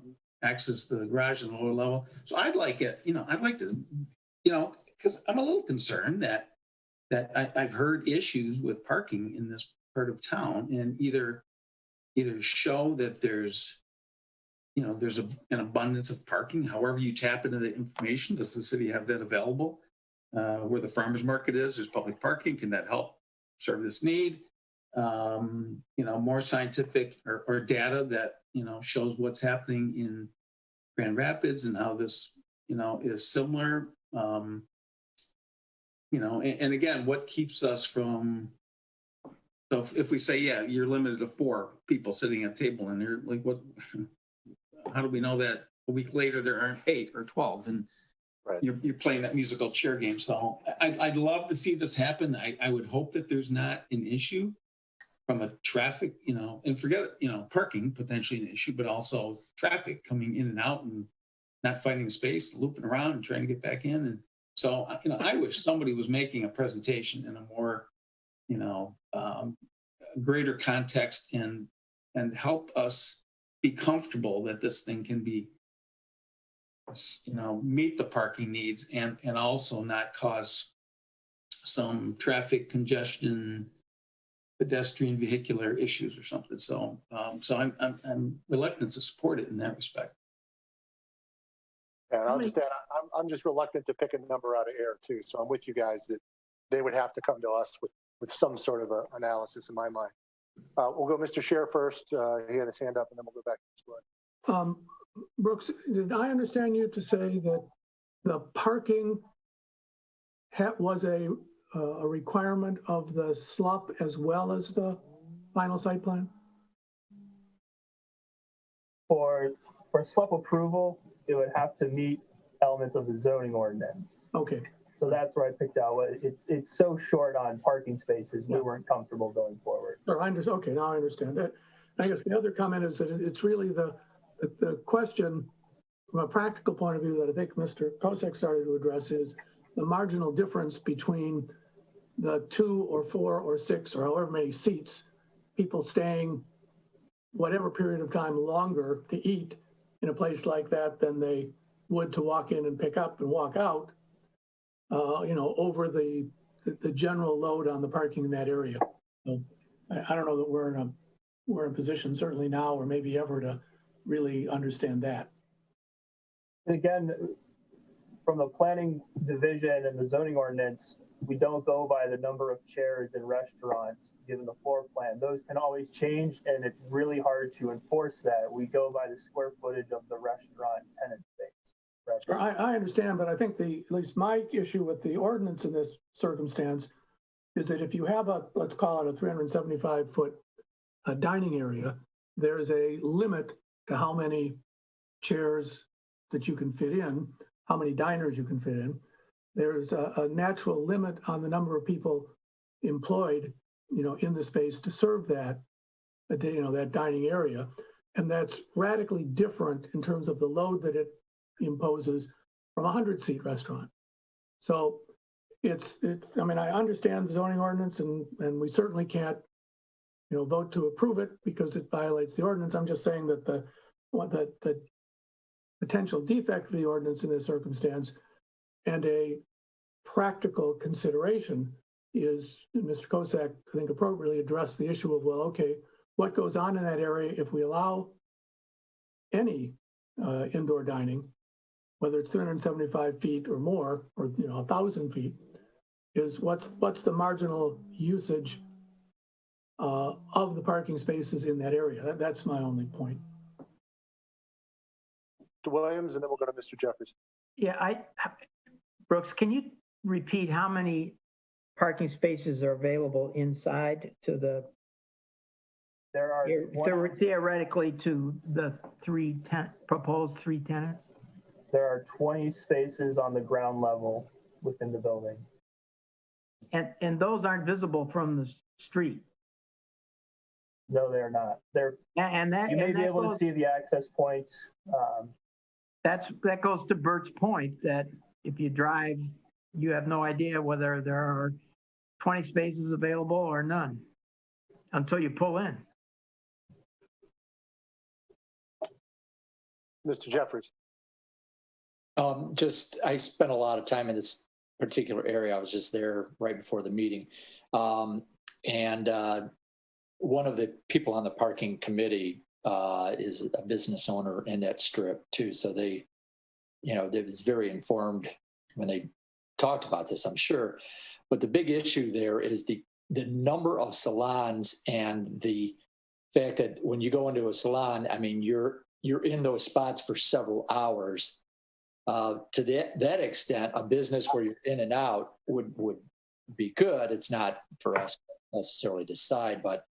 [SPEAKER 6] access to the garage on the lower level. So I'd like it, I'd like to, because I'm a little concerned that I've heard issues with parking in this part of town, and either show that there's an abundance of parking. However you tap into the information, does the city have that available? Where the farmer's market is, there's public parking. Can that help serve this need? More scientific or data that, shows what's happening in Grand Rapids and how this, is similar. And again, what keeps us from, so if we say, yeah, you're limited to 4 people sitting at a table, and they're like, what, how do we know that a week later there aren't 8 or 12? And
[SPEAKER 2] right.
[SPEAKER 6] You're playing that musical chair game. So I'd love to see this happen. I would hope that there's not an issue from a traffic, and forget, parking potentially an issue, but also traffic coming in and out and not finding space, looping around and trying to get back in. And so, I wish somebody was making a presentation in a more, greater context and help us be comfortable that this thing can be, meet the parking needs and also not cause some traffic congestion, pedestrian vehicular issues or something. So I'm reluctant to support it in that respect.
[SPEAKER 2] And I'll just add, I'm just reluctant to pick a number out of air too. So I'm with you guys that they would have to come to us with some sort of a analysis in my mind. We'll go Mr. Scher first. He had his hand up, and then we'll go back to Mr. Wood.
[SPEAKER 3] Brooks, did I understand you to say that the parking was a requirement of the SLUP as well as the final site plan?
[SPEAKER 1] For SLUP approval, it would have to meet elements of the zoning ordinance.
[SPEAKER 3] Okay.
[SPEAKER 1] So that's where I picked out what it's so short on parking spaces, we weren't comfortable going forward.
[SPEAKER 3] Okay, now I understand that. I guess the other comment is that it's really the question from a practical point of view that I think Mr. Kosek started to address is the marginal difference between the 2 or 4 or 6 or however many seats, people staying whatever period of time longer to eat in a place like that than they would to walk in and pick up and walk out, over the general load on the parking in that area. So I don't know that we're in a position certainly now or maybe ever to really understand that.
[SPEAKER 1] And again, from the planning division and the zoning ordinance, we don't go by the number of chairs in restaurants given the floor plan. Those can always change, and it's really hard to enforce that. We go by the square footage of the restaurant tenant space.
[SPEAKER 3] Sure, I understand, but I think at least my issue with the ordinance in this circumstance is that if you have let's call it a 375-foot dining area, there's a limit to how many chairs that you can fit in, how many diners you can fit in. There's a natural limit on the number of people employed, in the space to serve that dining area. And that's radically different in terms of the load that it imposes from a 100-seat restaurant. So I understand the zoning ordinance and we certainly can't, vote to approve it because it violates the ordinance. I'm just saying that the potential defect of the ordinance in this circumstance and a practical consideration is, Mr. Kosek, I think, appropriately addressed the issue of, what goes on in that area if we allow any indoor dining, whether it's 375 feet or more, or 1,000 feet, is what's the marginal usage of the parking spaces in that area? That's my only point.
[SPEAKER 2] Mr. Williams, and then we'll go to Mr. Jeffers.
[SPEAKER 7] Yeah, Brooks, can you repeat how many parking spaces are available inside to the
[SPEAKER 1] There are
[SPEAKER 7] theoretically to the proposed 3 tenants?
[SPEAKER 1] There are 20 spaces on the ground level within the building.
[SPEAKER 7] And those aren't visible from the street.
[SPEAKER 1] No, they're not. You may be able to see the access points.
[SPEAKER 7] That goes to Bert's point that if you drive, you have no idea whether there are 20 spaces available or none until you pull in.
[SPEAKER 2] Mr. Jeffers.
[SPEAKER 10] I spent a lot of time in this particular area. I was just there right before the meeting. And one of the people on the parking committee is a business owner in that strip too. So they was very informed when they talked about this, I'm sure. But the big issue there is the number of salons and the fact that when you go into a salon, you're in those spots for several hours. To that extent, a business where you're in and out would be good. It's not for us to necessarily decide, but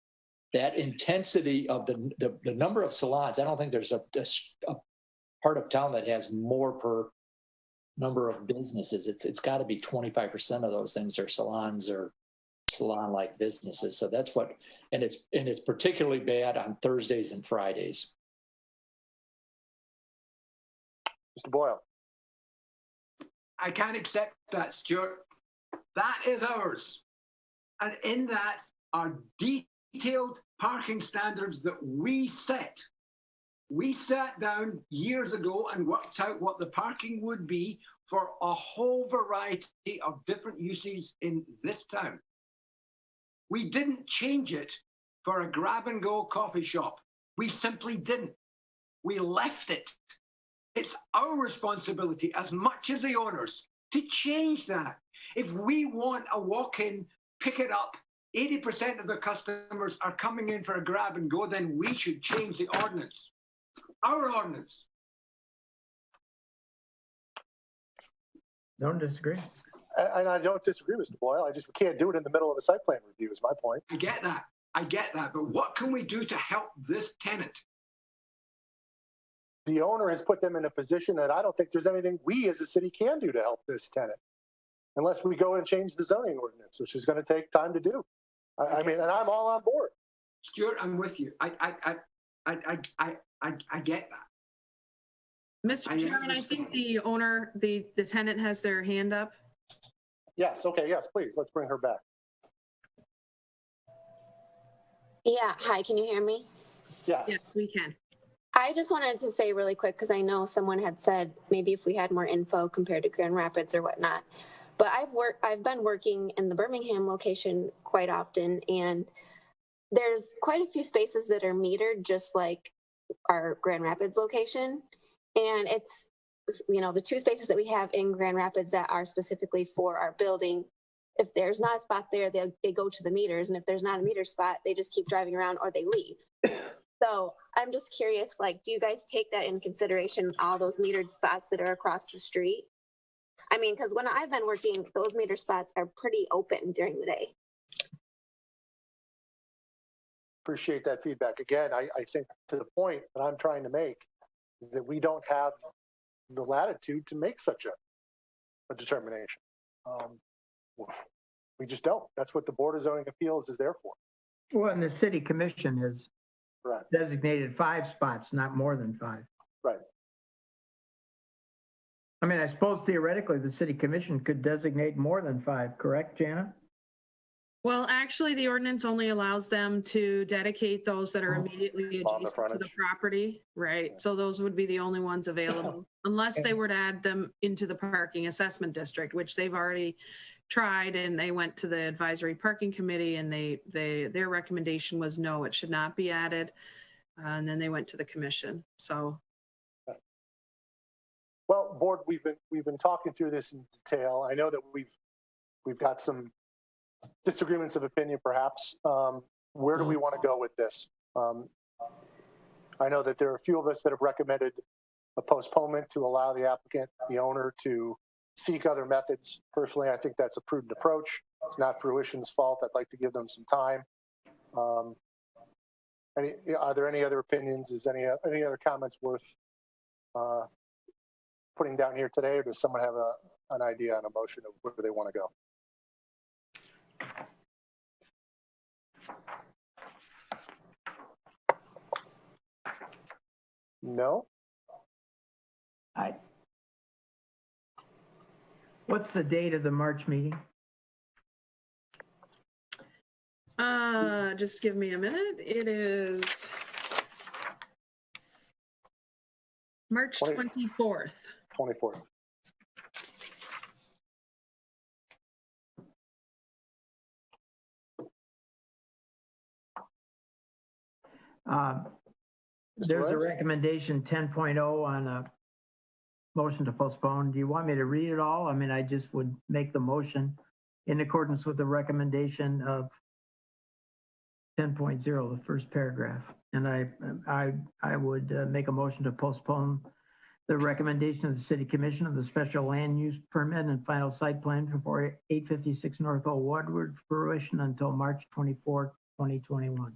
[SPEAKER 10] that intensity of the number of salons, I don't think there's a part of town that has more per number of businesses. It's got to be 25% of those things are salons or salon-like businesses. So that's and it's particularly bad on Thursdays and Fridays.
[SPEAKER 2] Mr. Boyle.
[SPEAKER 5] I can't accept that, Stuart. That is ours. And in that are detailed detailed parking standards that we set. We sat down years ago and worked out what the parking would be for a whole variety of different uses in this town. We didn't change it for a grab-and-go coffee shop. We simply didn't. We left it. It's our responsibility as much as the owners to change that. If we want a walk-in, pick it up, 80% of the customers are coming in for a grab-and-go, then we should change the ordinance. Our ordinance.
[SPEAKER 7] Don't disagree.
[SPEAKER 2] And I don't disagree, Mr. Boyle. We can't do it in the middle of a site plan review is my point.
[SPEAKER 5] I get that. But what can we do to help this tenant?
[SPEAKER 2] The owner has put them in a position that I don't think there's anything we as a city can do to help this tenant. Unless we go and change the zoning ordinance, which is going to take time to do. I mean, and I'm all on board.
[SPEAKER 5] Stuart, I'm with you. I get that.
[SPEAKER 8] Mr. Chairman, I think the owner, the tenant has their hand up.
[SPEAKER 2] Yes, okay, yes, please, let's bring her back.
[SPEAKER 9] Yeah, hi, can you hear me?
[SPEAKER 2] Yes.
[SPEAKER 8] Yes, we can.
[SPEAKER 9] I just wanted to say really quick, because I know someone had said maybe if we had more info compared to Grand Rapids or whatnot. But I've been working in the Birmingham location quite often, and there's quite a few spaces that are metered just like our Grand Rapids location. And it's, the 2 spaces that we have in Grand Rapids that are specifically for our building. If there's not a spot there, they go to the meters. And if there's not a meter spot, they just keep driving around or they leave. So I'm just curious, do you guys take that in consideration, all those metered spots that are across the street? I mean, because when I've been working, those meter spots are pretty open during the day.
[SPEAKER 2] Appreciate that feedback. Again, I think to the point that I'm trying to make is that we don't have the latitude to make such a determination. We just don't. That's what the Board of Zoning Appeals is there for.
[SPEAKER 7] Well, and the city commission has
[SPEAKER 2] Right.
[SPEAKER 7] designated 5 spots, not more than 5.
[SPEAKER 2] Right.
[SPEAKER 7] I mean, I suppose theoretically the city commission could designate more than 5, correct, Jana?
[SPEAKER 8] Well, actually, the ordinance only allows them to dedicate those that are immediately
[SPEAKER 2] On the
[SPEAKER 8] adjacent to the
[SPEAKER 2] frontage.
[SPEAKER 8] property, right? So those would be the only ones available, unless they were to add them into the parking assessment district, which they've already tried, and they went to the advisory parking committee, and their recommendation was no, it should not be added. And then they went to the commission. So,
[SPEAKER 2] Well, Board, we've been talking through this in detail. I know that we've got some disagreements of opinion, perhaps. Where do we want to go with this? I know that there are a few of us that have recommended a postponement to allow the applicant, the owner, to seek other methods. Personally, I think that's a prudent approach. It's not Fruition's fault. I'd like to give them some time. Are there any other opinions? Is any other comments worth putting down here today, or does someone have an idea on a motion of where they want to go? No?
[SPEAKER 7] What's the date of the March meeting?
[SPEAKER 8] just give me a minute. It is March 24th.
[SPEAKER 2] 24th.
[SPEAKER 7] There's a recommendation 10.0 on a motion to postpone. Do you want me to read it all? I mean, I just would make the motion in accordance with the recommendation of 10.0, the first paragraph. And I would make a motion to postpone the recommendation of the City Commission of the special land use permit and final site plan for 856 North Old Woodward fruition until March 24, 2021.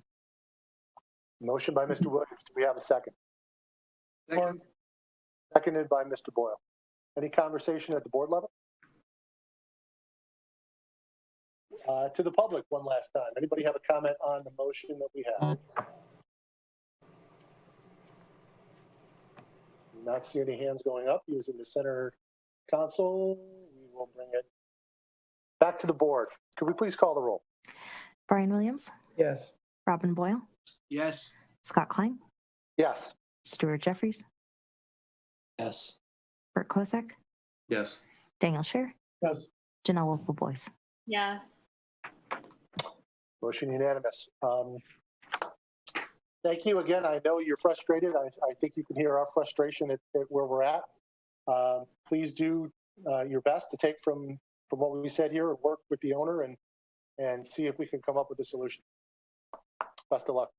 [SPEAKER 2] Motion by Mr. Williams. Do we have a second?
[SPEAKER 5] Second.
[SPEAKER 2] Seconded by Mr. Boyle. Any conversation at the board level? To the public one last time. Anybody have a comment on the motion that we have? Not see any hands going up using the center console. We will bring it back to the board. Could we please call the roll?
[SPEAKER 11] Brian Williams,
[SPEAKER 7] Yes.
[SPEAKER 11] Robin Boyle,
[SPEAKER 5] Yes.
[SPEAKER 11] Scott Klein,
[SPEAKER 2] Yes.
[SPEAKER 11] Stuart Jeffries,
[SPEAKER 10] Yes.
[SPEAKER 11] Bert Kozak,
[SPEAKER 6] Yes.
[SPEAKER 11] Daniel Scher,
[SPEAKER 3] Yes.
[SPEAKER 11] Janelle Wolfe-Boyce.
[SPEAKER 4] Yes.
[SPEAKER 2] Motion unanimous. Thank you again. I know you're frustrated. I think you can hear our frustration at where we're at. Please do your best to take from what we said here and work with the owner and see if we can come up with a solution. Best of luck.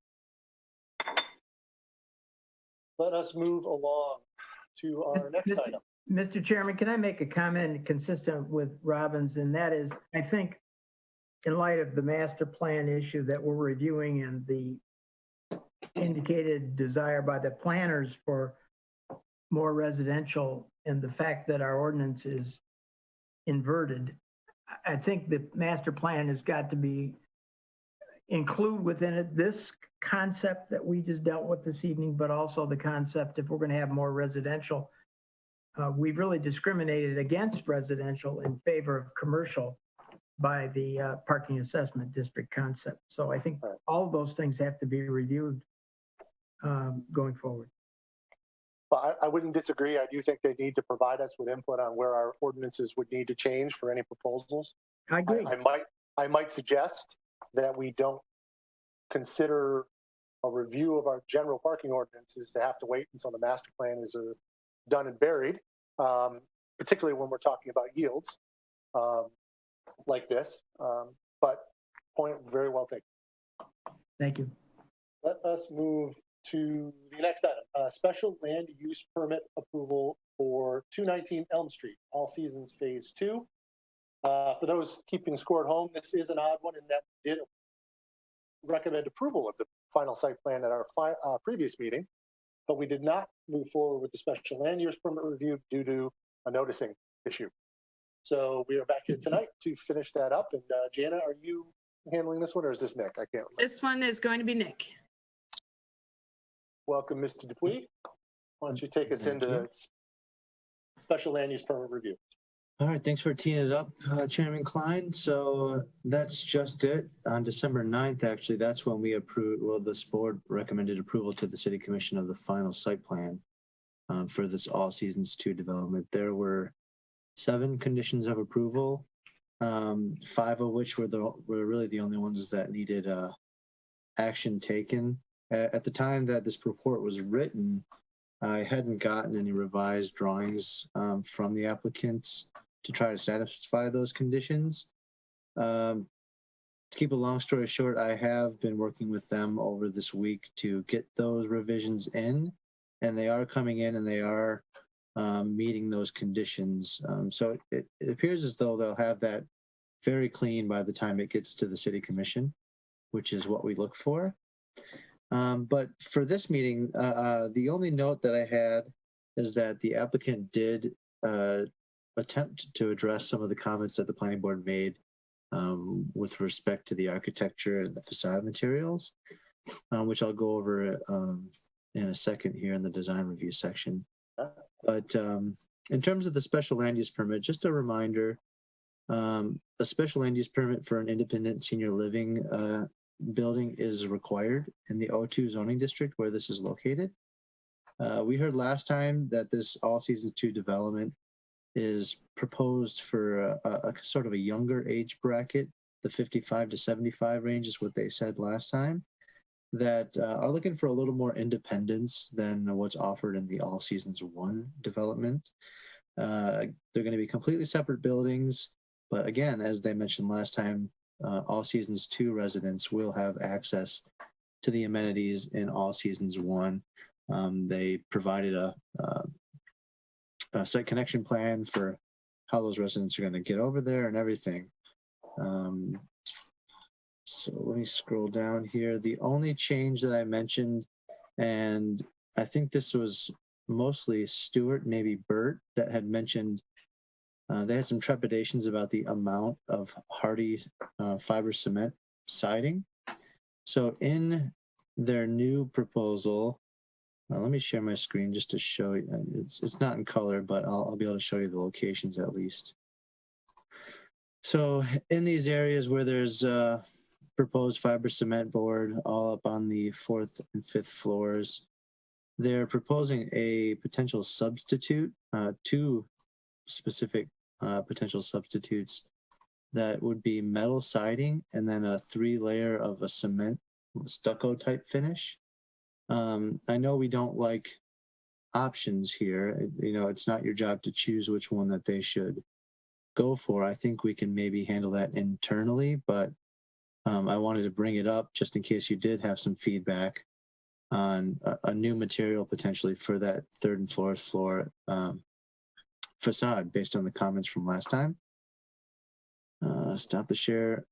[SPEAKER 2] Let us move along to our next item.
[SPEAKER 7] Mr. Chairman, can I make a comment consistent with Robin's? And that is, I think in light of the master plan issue that we're reviewing and the indicated desire by the planners for more residential and the fact that our ordinance is inverted, I think the master plan has got to be include within it this concept that we just dealt with this evening, but also the concept if we're going to have more residential. We've really discriminated against residential in favor of commercial by the parking assessment district concept. So I think all of those things have to be reviewed going forward.
[SPEAKER 2] Well, I wouldn't disagree. I do think they need to provide us with input on where our ordinances would need to change for any proposals.
[SPEAKER 7] I agree.
[SPEAKER 2] I might suggest that we don't consider a review of our general parking ordinances to have to wait until the master plan is done and buried, particularly when we're talking about yields like this. But point very well taken.
[SPEAKER 7] Thank you.
[SPEAKER 2] Let us move to the next item, special land use permit approval for 219 Elm Street, All Seasons Phase 2. For those keeping score at home, this is an odd one in that we did recommend approval of the final site plan at our previous meeting, but we did not move forward with the special land use permit review due to a noticing issue. So we are back here tonight to finish that up. And Jana, are you handling this one or is this Nick? I can't remember.
[SPEAKER 8] This one is going to be Nick.
[SPEAKER 2] Welcome, Mr. Dupuy. Why don't you take us into the special land use permit review?
[SPEAKER 12] All right, thanks for teeing it up, Chairman Klein. So that's just it. On December 9th, actually, that's when we approved, well, this board recommended approval to the City Commission of the final site plan for this All Seasons 2 development. There were 7 conditions of approval, 5 of which were really the only ones that needed action taken. At the time that this report was written, I hadn't gotten any revised drawings from the applicants to try to satisfy those conditions. To keep a long story short, I have been working with them over this week to get those revisions in, and they are coming in and they are meeting those conditions. So it appears as though they'll have that very clean by the time it gets to the City Commission, which is what we look for. But for this meeting, the only note that I had is that the applicant did attempt to address some of the comments that the planning board made with respect to the architecture and the facade materials, which I'll go over in a second here in the design review section. But in terms of the special land use permit, just a reminder, a special land use permit for an independent senior living building is required in the O2 zoning district where this is located. We heard last time that this All Seasons 2 development is proposed for a sort of a younger age bracket. The 55 to 75 range is what they said last time, that are looking for a little more independence than what's offered in the All Seasons 1 development. They're going to be completely separate buildings, but again, as they mentioned last time, All Seasons 2 residents will have access to the amenities in All Seasons 1. They provided a site connection plan for how those residents are going to get over there and everything. So let me scroll down here. The only change that I mentioned, and I think this was mostly Stuart, maybe Bert, that had mentioned they had some trepidations about the amount of hardy fiber cement siding. So in their new proposal, let me share my screen just to show you. It's not in color, but I'll be able to show you the locations at least. So in these areas where there's proposed fiber cement board all up on the 4th and 5th floors. They're proposing a potential substitute, two specific potential substitutes that would be metal siding and then a 3-layer of a cement stucco type finish. I know we don't like options here. You know, it's not your job to choose which one that they should go for. I think we can maybe handle that internally, but I wanted to bring it up just in case you did have some feedback on a new material potentially for that 3rd and 4th floor facade based on the comments from last time. Stop the share.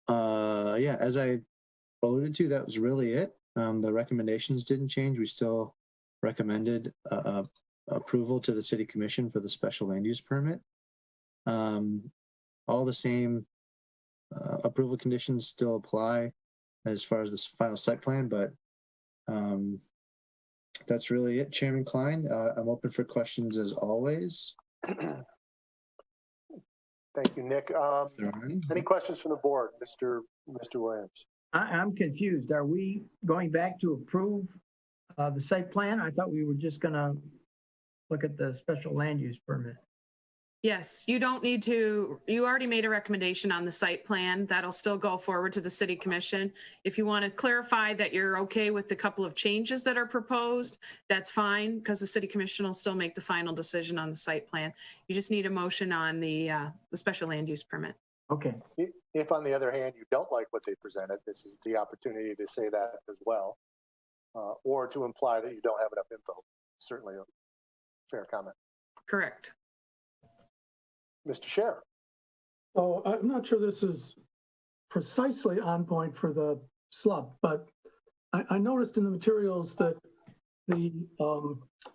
[SPEAKER 12] Yeah, as I alluded to, that was really it. The recommendations didn't change. We still recommended approval to the city commission for the special land use permit. All the same approval conditions still apply as far as this final site plan, but that's really it, Chairman Klein. I'm open for questions as always.
[SPEAKER 2] Thank you, Nick. Any questions from the board, Mr. Williams?
[SPEAKER 7] I'm confused. Are we going back to approve the site plan? I thought we were just gonna look at the special land use permit.
[SPEAKER 8] Yes, you don't need to, you already made a recommendation on the site plan. That'll still go forward to the city commission. If you want to clarify that you're okay with the couple of changes that are proposed, that's fine, because the city commission will still make the final decision on the site plan. You just need a motion on the special land use permit.
[SPEAKER 7] Okay.
[SPEAKER 2] If on the other hand, you don't like what they presented, this is the opportunity to say that as well, or to imply that you don't have enough info. Certainly a fair comment.
[SPEAKER 8] Correct.
[SPEAKER 2] Mr. Sheriff.
[SPEAKER 3] So I'm not sure this is precisely on point for the SLUP, but I noticed in the materials that the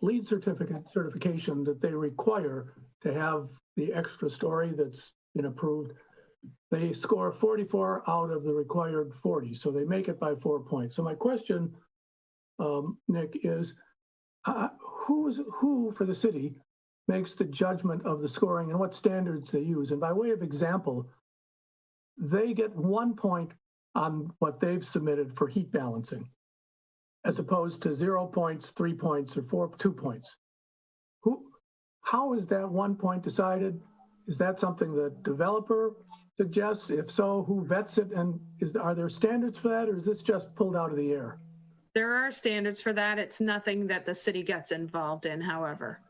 [SPEAKER 3] LEED certification that they require to have the extra story that's been approved, they score 44 out of the required 40, so they make it by 4 points. So my question, Nick, is who for the city makes the judgment of the scoring and what standards they use? And by way of example, they get 1 point on what they've submitted for heat balancing, as opposed to 0 points, 3 points, or 2 points. How is that 1 point decided? Is that something the developer suggests? If so, who vets it? And are there standards for that, or is this just pulled out of the air?
[SPEAKER 8] There are standards for that. It's nothing that the city gets involved in, however.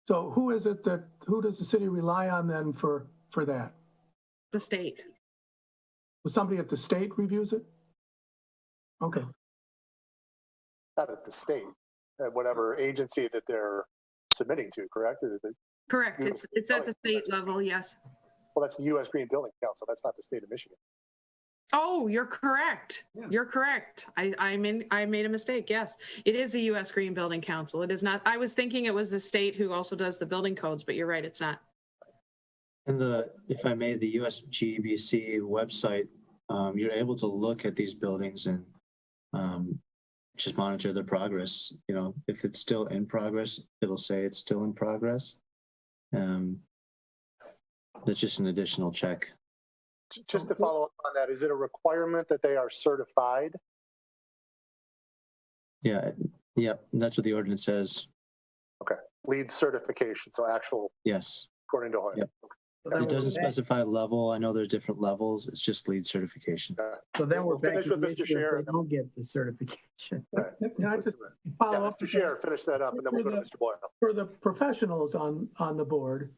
[SPEAKER 3] So who does the city rely on then for that?
[SPEAKER 8] The state.
[SPEAKER 3] Well, somebody at the state reviews it? Okay.
[SPEAKER 2] Not at the state, at whatever agency that they're submitting to, correct?
[SPEAKER 8] Correct. It's at the state level, yes.
[SPEAKER 2] Well, that's the U.S. Green Building Council. That's not the state of Michigan.
[SPEAKER 8] Oh, you're correct. Yeah. You're correct. I made a mistake. Yes, it is a U.S. Green Building Council. It is not. I was thinking it was the state who also does the building codes, but you're right. It's not.
[SPEAKER 12] And if I may, the USGBC website, you're able to look at these buildings and just monitor the progress. You know, if it's still in progress, it'll say it's still in progress. That's just an additional check.
[SPEAKER 2] Just to follow up on that, is it a requirement that they are certified?
[SPEAKER 12] Yeah, that's what the ordinance says.
[SPEAKER 2] Okay, LEED certification, so actual.
[SPEAKER 12] Yes.
[SPEAKER 2] According to Hoyle.
[SPEAKER 12] Yep. It doesn't specify level. I know there's different levels. It's just LEED certification.
[SPEAKER 7] So then we're back
[SPEAKER 2] finish
[SPEAKER 7] to
[SPEAKER 2] with
[SPEAKER 7] the
[SPEAKER 2] Mr.
[SPEAKER 7] issue if
[SPEAKER 2] Sheriff.
[SPEAKER 7] they don't get the certification.
[SPEAKER 2] Right.
[SPEAKER 3] Can I just follow up?
[SPEAKER 2] Mr. Sheriff, finish that up, and then we'll go to Mr. Boyle.
[SPEAKER 3] For the professionals on the board,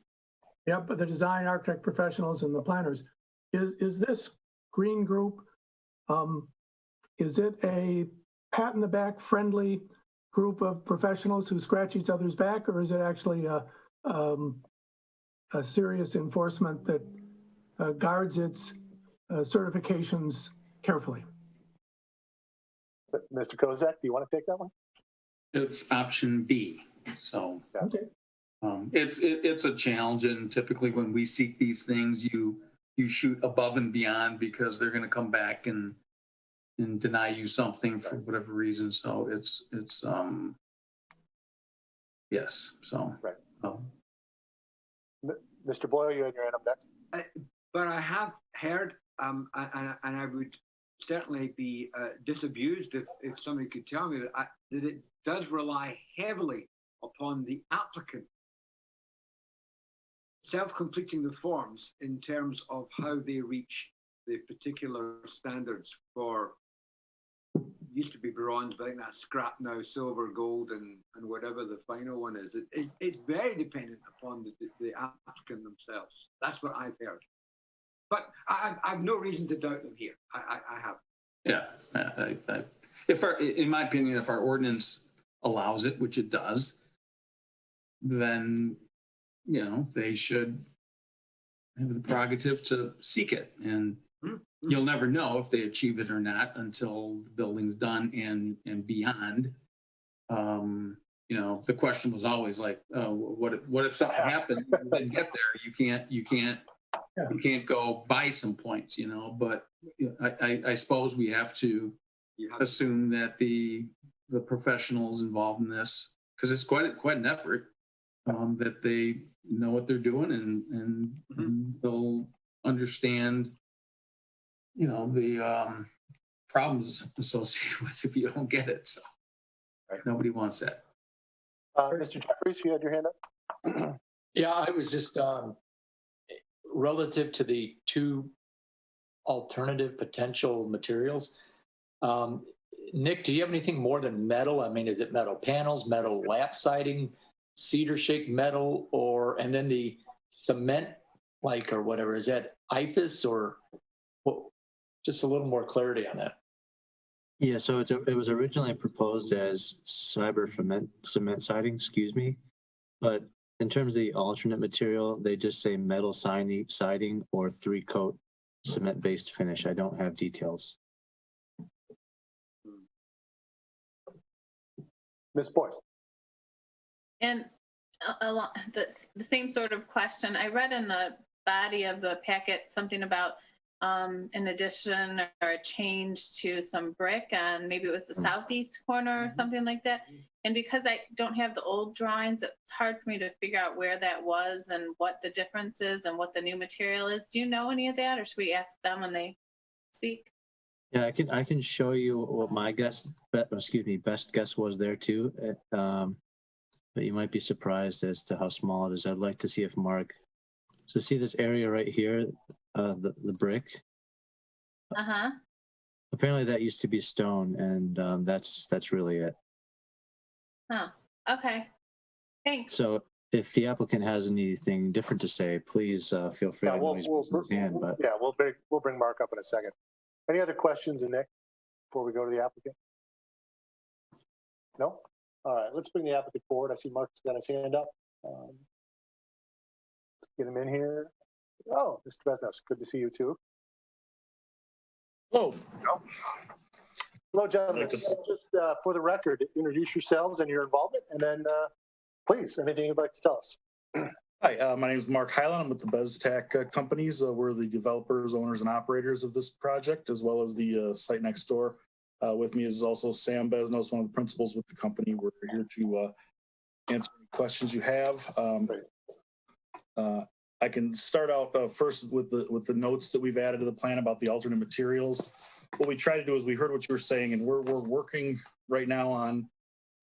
[SPEAKER 3] but the design architect professionals and the planners, is this green group, is it a pat in the back friendly group of professionals who scratch each other's back, or is it actually a serious enforcement that guards its certifications carefully?
[SPEAKER 2] Mr. Kozak, do you want to take that one?
[SPEAKER 6] It's option B. So
[SPEAKER 3] Okay.
[SPEAKER 6] It's a challenge, and typically when we seek these things, you shoot above and beyond because they're going to come back and deny you something for whatever reason. So it's yes. So
[SPEAKER 2] right. Mr. Boyle, you had your hand up next.
[SPEAKER 5] But I have heard And I would certainly be disabused if somebody could tell me that it does rely heavily upon the applicant self-completing the forms in terms of how they reach the particular standards for, used to be bronze, but I think that's scrap now, silver, gold, and whatever the final one is. It's very dependent upon the applicant themselves. That's what I've heard. But I've no reason to doubt them here. I have.
[SPEAKER 6] Yeah. In my opinion, if our ordinance allows it, which it does, then, they should have the prerogative to seek it. And you'll never know if they achieve it or not until the building's done and beyond. The question was always like, what if something happened and you didn't get there? You can't go buy some points, but I suppose we have to assume that the professionals involved in this, because it's quite an effort, that they know what they're doing and they'll understand, the problems associated with if you don't get it. So nobody wants that.
[SPEAKER 2] Mr. Jeffries, you had your hand up?
[SPEAKER 10] Yeah, I was just relative to the two alternative potential materials. Nick, do you have anything more than metal? I mean, is it metal panels, metal lap siding, cedar shake metal, and then the cement, or whatever, is that IFAS or what? Just a little more clarity on that.
[SPEAKER 12] Yeah, so it was originally proposed as cement siding, but in terms of the alternate material, they just say metal siding or 3-coat cement-based finish. I don't have details.
[SPEAKER 2] Ms. Boyce.
[SPEAKER 4] And the same sort of question. I read in the body of the packet something about an addition or a change to some brick, and maybe it was the southeast corner or something like that. And because I don't have the old drawings, it's hard for me to figure out where that was and what the difference is and what the new material is. Do you know any of that, or should we ask them when they speak?
[SPEAKER 12] Yeah, I can show you what my best guess was there too. But you might be surprised as to how small it is. I'd like to see if Mark. So see this area right here, the brick. Apparently that used to be stone, and that's really it.
[SPEAKER 4] Okay. Thanks.
[SPEAKER 12] So if the applicant has anything different to say, please feel free to raise his hand. But
[SPEAKER 2] yeah, we'll bring Mark up in a second. Any other questions, Nick, before we go to the applicant? No? All right, let's bring the applicant forward. I see Mark's got his hand up. Let's get him in here. Oh, Mr. Besnos, good to see you too.
[SPEAKER 13] Hello.
[SPEAKER 2] Hello, gentlemen. Just for the record, introduce yourselves and your involvement, and then please, anything you'd like to tell us.
[SPEAKER 13] Hi, my name is Mark Hyland. I'm with the BezTech companies. We're the developers, owners, and operators of this project, as well as the site next door. With me is also Sam Besnos, one of the principals with the company. We're here to answer any questions you have. I can start out first with the notes that we've added to the plan about the alternate materials. What we try to do is we heard what you were saying, and we're working right now on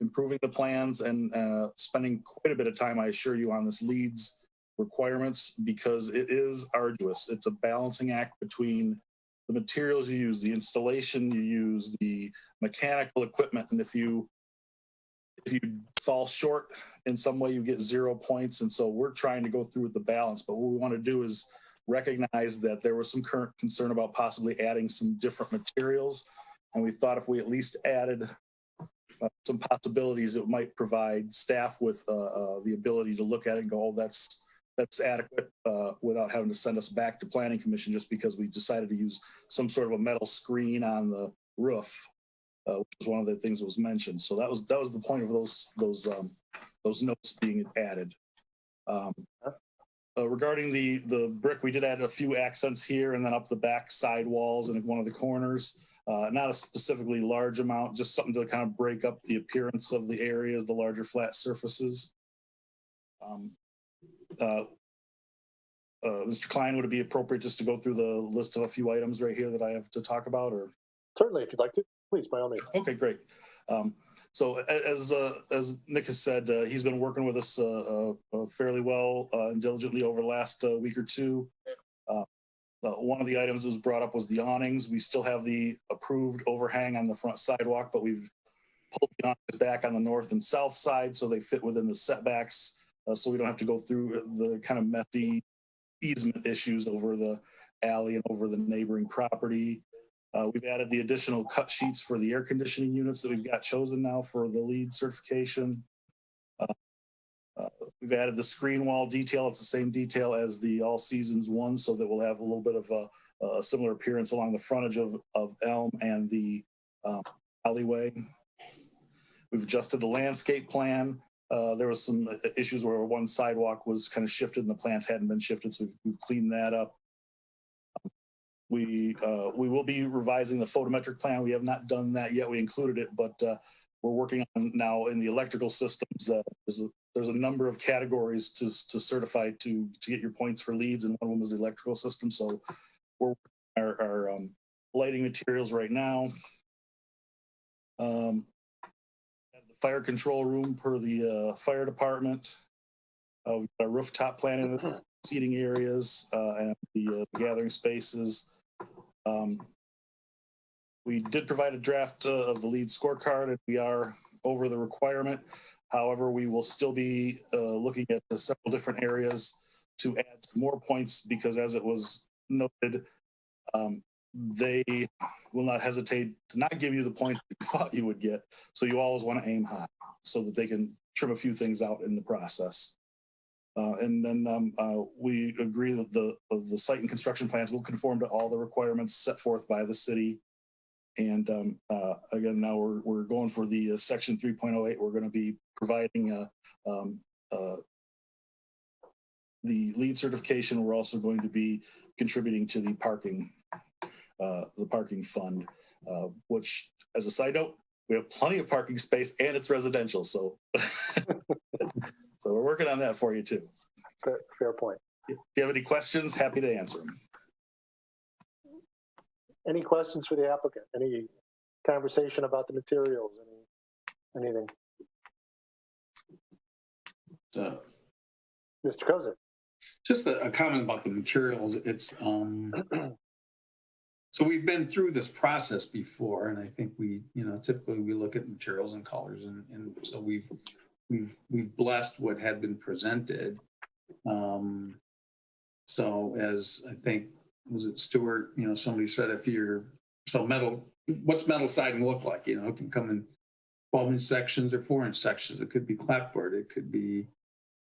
[SPEAKER 13] improving the plans and spending quite a bit of time, I assure you, on this LEEDs requirements, because it is arduous. It's a balancing act between the materials you use, the installation you use, the mechanical equipment, and if you fall short in some way, you get 0 points. And so we're trying to go through with the balance. But what we want to do is recognize that there was some current concern about possibly adding some different materials. And we thought if we at least added some possibilities, it might provide staff with the ability to look at it and go, oh, that's adequate, without having to send us back to Planning Commission just because we decided to use some sort of a metal screen on the roof, which was one of the things that was mentioned. So that was the point of those notes being added. Regarding the brick, we did add a few accents here and then up the back side walls and in one of the corners. Not a specifically large amount, just something to kind of break up the appearance of the areas, the larger flat surfaces. Mr. Klein, would it be appropriate just to go through the list of a few items right here that I have to talk about, or?
[SPEAKER 2] Certainly, if you'd like to, please, by all means.
[SPEAKER 13] Okay, great. So as Nick has said, he's been working with us fairly well and diligently over the last week or two. One of the items that was brought up was the awnings. We still have the approved overhang on the front sidewalk, but we've pulled the awnings back on the north and south side so they fit within the setbacks, so we don't have to go through the kind of messy easement issues over the alley and over the neighboring property. We've added the additional cut sheets for the air conditioning units that we've got chosen now for the LEED certification. We've added the screen wall detail. It's the same detail as the All Seasons one, so that we'll have a little bit of a similar appearance along the frontage of Elm and the alleyway. We've adjusted the landscape plan. There was some issues where one sidewalk was kind of shifted and the plants hadn't been shifted, so we've cleaned that up. We will be revising the photometric plan. We have not done that yet. We included it, but we're working on now in the electrical systems. There's a number of categories to certify to get your points for leads, and one of them is the electrical system. So we're working our lighting materials right now. The fire control room per the fire department. We've got a rooftop plan in the seating areas and the gathering spaces. We did provide a draft of the LEED scorecard, and we are over the requirement. However, we will still be looking at several different areas to add some more points because, as it was noted, they will not hesitate to not give you the points that you thought you would get. So you always want to aim high so that they can trim a few things out in the process. And then we agree that the site and construction plans will conform to all the requirements set forth by the city. And again, now we're going for the section 3.08. We're going to be providing the LEED certification. We're also going to be contributing to the parking fund, which, as a side note, we have plenty of parking space and it's residential. So, so we're working on that for you too.
[SPEAKER 2] Fair point.
[SPEAKER 13] If you have any questions, happy to answer them.
[SPEAKER 2] Any questions for the applicant? Any conversation about the materials? Anything? Mr. Kozak.
[SPEAKER 6] Just a comment about the materials. It's so we've been through this process before, and I think we, typically we look at materials and colors, and so we've blessed what had been presented. So as I think, was it Stuart, somebody said, what's metal siding look like? It can come in 12-inch sections or 4-inch sections. It could be clapboard. It could be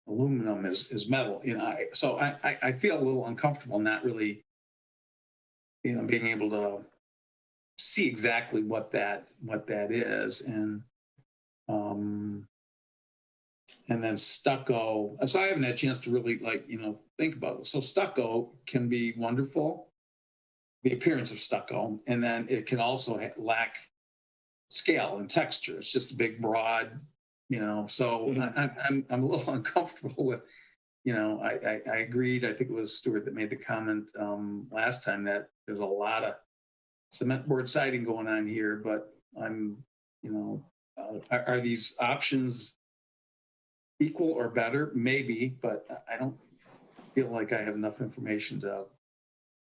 [SPEAKER 6] aluminum is metal. So I feel a little uncomfortable not really, being able to see exactly what that is. And then stucco. So I haven't had a chance to really think about it. So stucco can be wonderful, the appearance of stucco, and then it can also lack scale and texture. It's just a big, broad, So I'm a little uncomfortable with, I agreed. I think it was Stuart that made the comment last time that there's a lot of cement board siding going on here, but are these options equal or better? Maybe, but I don't feel like I have enough information to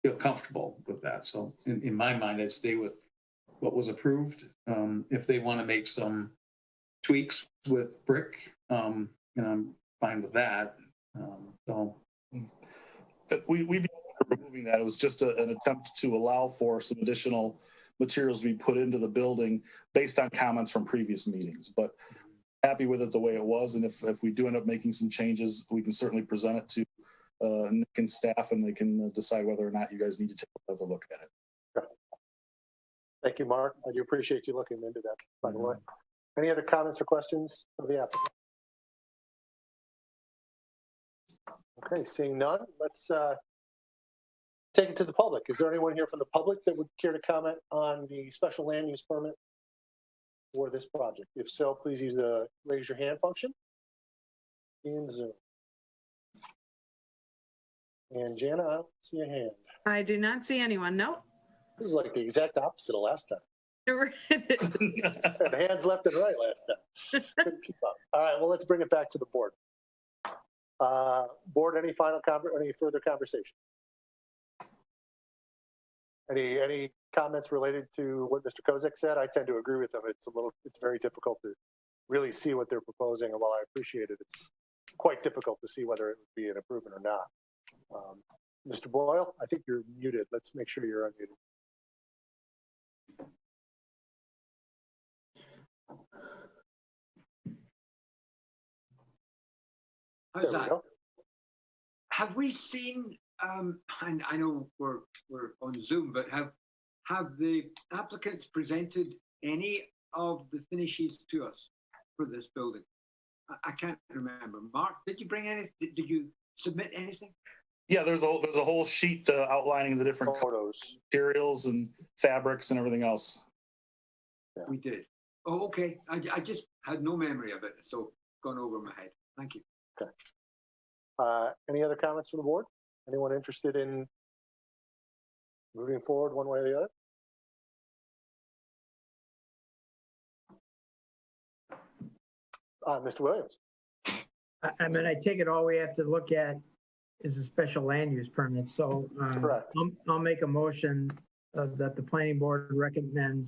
[SPEAKER 6] feel comfortable with that. So in my mind, I'd stay with what was approved. If they want to make some tweaks with brick, I'm fine with that.
[SPEAKER 13] We'd be removing that. It was just an attempt to allow for some additional materials to be put into the building based on comments from previous meetings, but happy with it the way it was. And if we do end up making some changes, we can certainly present it to Nick and staff, and they can decide whether or not you guys need to take another look at it.
[SPEAKER 2] Okay. Thank you, Mark. I do appreciate you looking into that, by the way. Any other comments or questions of the applicant? Okay, seeing none, let's take it to the public. Is there anyone here from the public that would care to comment on the special land use permit for this project? If so, please use the raise your hand function in Zoom. And Jana, I don't see a hand.
[SPEAKER 8] I do not see anyone. Nope.
[SPEAKER 2] This is like the exact opposite of last time. Had hands left and right last time. Couldn't keep up. All right, well, let's bring it back to the board. Board, any further conversation? Any comments related to what Mr. Kozak said? I tend to agree with him. It's very difficult to really see what they're proposing, and while I appreciate it, it's quite difficult to see whether it would be an improvement or not. Mr. Boyle, I think you're muted. Let's make sure you're unmuted.
[SPEAKER 5] How's that? Have we seen, and I know we're on Zoom, but have the applicants presented any of the finishes to us for this building? I can't remember. Mark, did you bring any? Did you submit anything?
[SPEAKER 13] Yeah, there's a whole sheet outlining the different
[SPEAKER 2] photos,
[SPEAKER 13] materials, and fabrics and everything else.
[SPEAKER 2] Yeah.
[SPEAKER 5] We did. Oh, okay. I just had no memory of it, so gone over my head. Thank you.
[SPEAKER 2] Okay. Any other comments from the board? Anyone interested in moving forward one way or the other? Mr. Williams.
[SPEAKER 7] I mean, I take it all we have to look at is a special land use permit. So
[SPEAKER 2] Correct.
[SPEAKER 7] I'll make a motion that the planning board recommends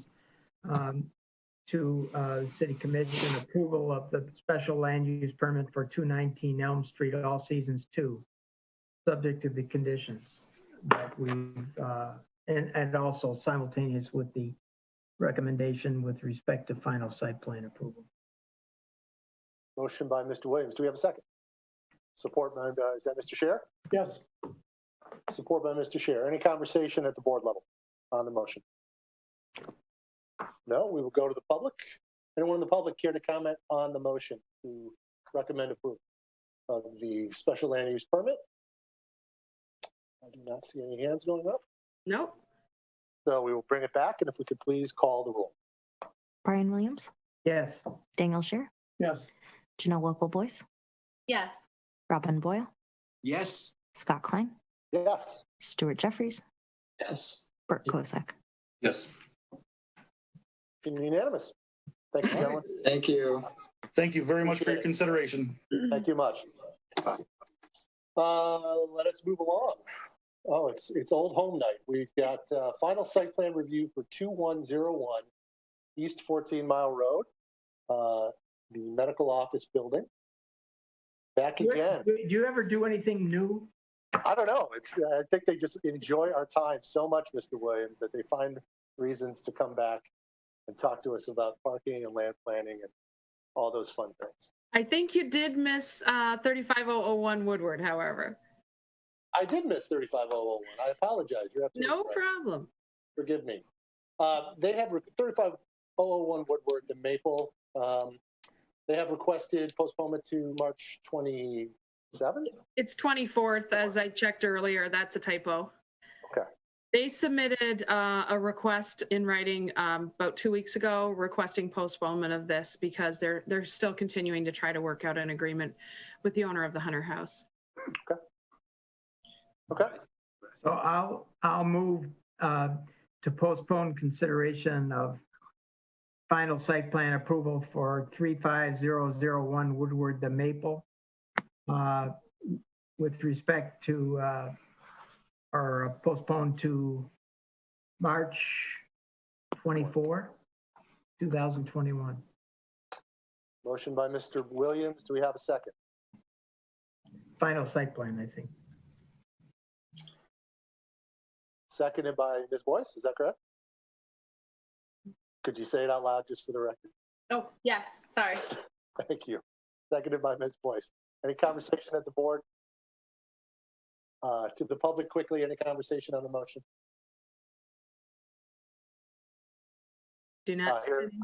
[SPEAKER 7] to the city commission approval of the special land use permit for 219 Elm Street, All Seasons 2, subject to the conditions that we and also simultaneous with the recommendation with respect to final site plan approval.
[SPEAKER 2] Motion by Mr. Williams. Do we have a second? Support by, is that Mr. Scher?
[SPEAKER 3] Yes.
[SPEAKER 2] Support by Mr. Scher. Any conversation at the board level on the motion? No, we will go to the public. Anyone in the public care to comment on the motion to recommend approval of the special land use permit? I do not see any hands going up.
[SPEAKER 8] Nope.
[SPEAKER 2] So we will bring it back, and if we could please call the roll.
[SPEAKER 11] Brian Williams,
[SPEAKER 7] Yes.
[SPEAKER 11] Daniel Scher,
[SPEAKER 3] Yes.
[SPEAKER 11] Janelle Whipple-Boyce,
[SPEAKER 4] Yes.
[SPEAKER 11] Robin Boyle,
[SPEAKER 5] Yes.
[SPEAKER 11] Scott Klein,
[SPEAKER 2] Yes.
[SPEAKER 11] Stuart Jeffries,
[SPEAKER 10] Yes.
[SPEAKER 11] Bert Kozak.
[SPEAKER 6] Yes.
[SPEAKER 2] Unanimous. Thank you, gentlemen.
[SPEAKER 12] Thank you.
[SPEAKER 13] Thank you very much for your consideration.
[SPEAKER 2] Thank you much. Let us move along. Oh, it's old home night. We've got final site plan review for 2101 East 14 Mile Road, the medical office building. Back again.
[SPEAKER 7] Do you ever do anything new?
[SPEAKER 2] I don't know. I think they just enjoy our time so much, Mr. Williams, that they find reasons to come back and talk to us about parking and land planning and all those fun things.
[SPEAKER 8] I think you did miss 35001 Woodward, howeard.
[SPEAKER 2] I did miss 35001. I apologize. You're absolutely
[SPEAKER 8] No
[SPEAKER 2] right.
[SPEAKER 8] problem.
[SPEAKER 2] Forgive me. They have 35001 Woodward and Maple. They have requested postponement to March 27th.
[SPEAKER 8] It's 24th, as I checked earlier. That's a typo.
[SPEAKER 2] Okay.
[SPEAKER 8] They submitted a request in writing about 2 weeks ago requesting postponement of this because they're still continuing to try to work out an agreement with the owner of the Hunter House.
[SPEAKER 2] Okay.
[SPEAKER 7] So I'll move to postpone consideration of final site plan approval for 35001 Woodward the Maple with respect to or postponed to March 24, 2021.
[SPEAKER 2] Motion by Mr. Williams. Do we have a second?
[SPEAKER 7] Final site plan, I think.
[SPEAKER 2] Seconded by Ms. Boyce. Is that correct? Could you say it out loud just for the record?
[SPEAKER 4] Oh, yes. Sorry.
[SPEAKER 2] Thank you. Seconded by Ms. Boyce. Any conversation at the board? To the public quickly, any conversation on the motion?
[SPEAKER 8] Do not see any.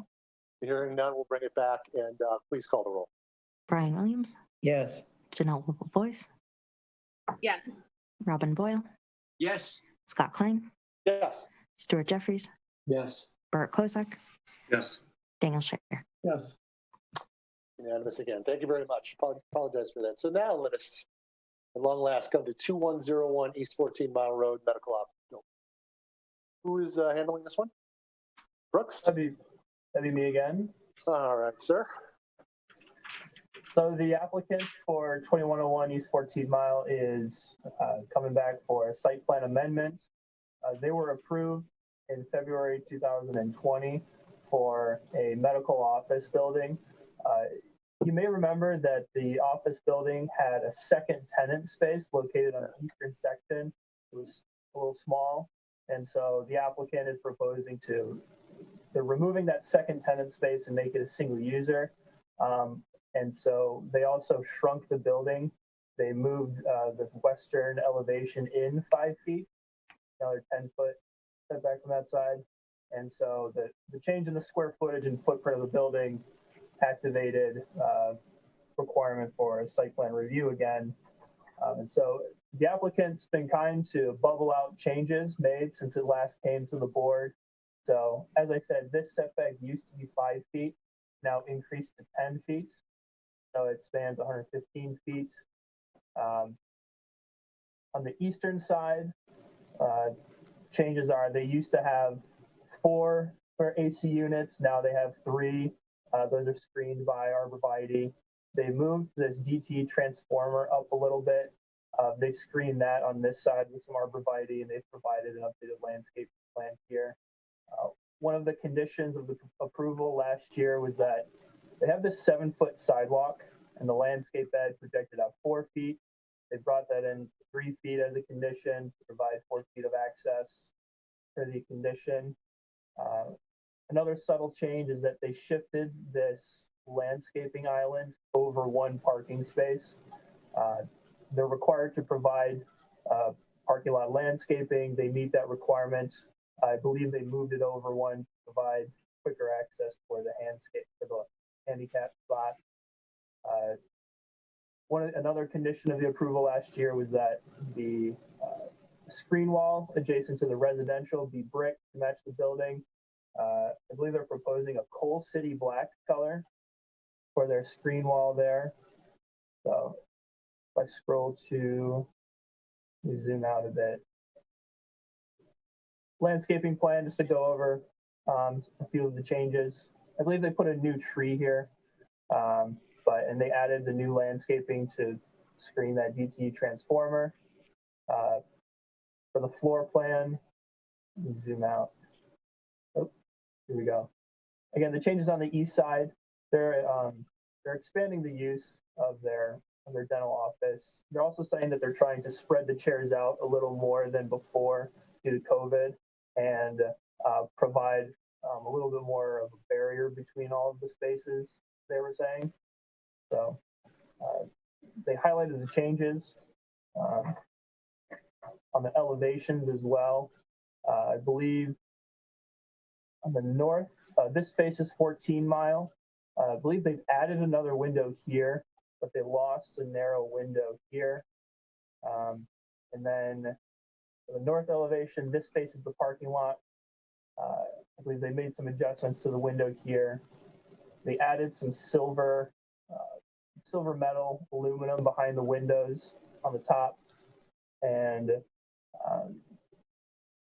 [SPEAKER 2] Hearing none, we'll bring it back and please call the roll.
[SPEAKER 11] Brian Williams,
[SPEAKER 7] Yes.
[SPEAKER 11] Janelle Whipple-Boyce,
[SPEAKER 4] Yes.
[SPEAKER 11] Robin Boyle,
[SPEAKER 5] Yes.
[SPEAKER 11] Scott Klein,
[SPEAKER 2] Yes.
[SPEAKER 11] Stuart Jeffries,
[SPEAKER 10] Yes.
[SPEAKER 11] Bert Kozak,
[SPEAKER 6] Yes.
[SPEAKER 11] Daniel Scher.
[SPEAKER 3] Yes.
[SPEAKER 2] Unanimous again. Thank you very much. Apologize for that. So now let us at long last come to 2101 East 14 Mile Road, Medical Office Building. Who is handling this one? Brooks?
[SPEAKER 1] That'd be me again.
[SPEAKER 2] All right, sir.
[SPEAKER 1] So the applicant for 2101 East 14 Mile is coming back for a site plan amendment. They were approved in February 2020 for a medical office building. You may remember that the office building had a second tenant space located on the eastern section. It was a little small, and so the applicant is proposing they're removing that second tenant space and make it a single user. And so they also shrunk the building. They moved the western elevation in 5 feet, another 10-foot setback from that side. And so the change in the square footage and footprint of the building activated requirement for a site plan review again. And so the applicant's been kind to bubble out changes made since it last came to the board. So as I said, this setback used to be 5 feet, now increased to 10 feet. So it spans 115 feet. On the eastern side, changes are they used to have 4 AC units. Now they have 3. Those are screened by arborvitae. They moved this DT transformer up a little bit. They screened that on this side with some arborvitae, and they've provided an updated landscape plan here. One of the conditions of the approval last year was that they have this 7-foot sidewalk, and the landscape bed projected out 4 feet. They brought that in 3 feet as a condition to provide 4 feet of access for the condition. Another subtle change is that they shifted this landscaping island over 1 parking space. They're required to provide parking lot landscaping. They meet that requirement. I believe they moved it over 1 to provide quicker access for the handicap spot. Another condition of the approval last year was that the screen wall adjacent to the residential be brick to match the building. I believe they're proposing a Coal City black color for their screen wall there. So if I scroll to, let me zoom out a bit. Landscaping plan, just to go over a few of the changes. I believe they put a new tree here, and they added the new landscaping to screen that DTE transformer. For the floor plan, let me zoom out. Oh, here we go. Again, the changes on the east side, they're expanding the use of their dental office. They're also saying that they're trying to spread the chairs out a little more than before due to COVID and provide a little bit more of a barrier between all of the spaces, they were saying. So they highlighted the changes on the elevations as well. I believe on the north, this faces 14 Mile. I believe they've added another window here, but they lost a narrow window here. And then for the north elevation, this faces the parking lot. I believe they made some adjustments to the window here. They added some silver metal aluminum behind the windows on the top. And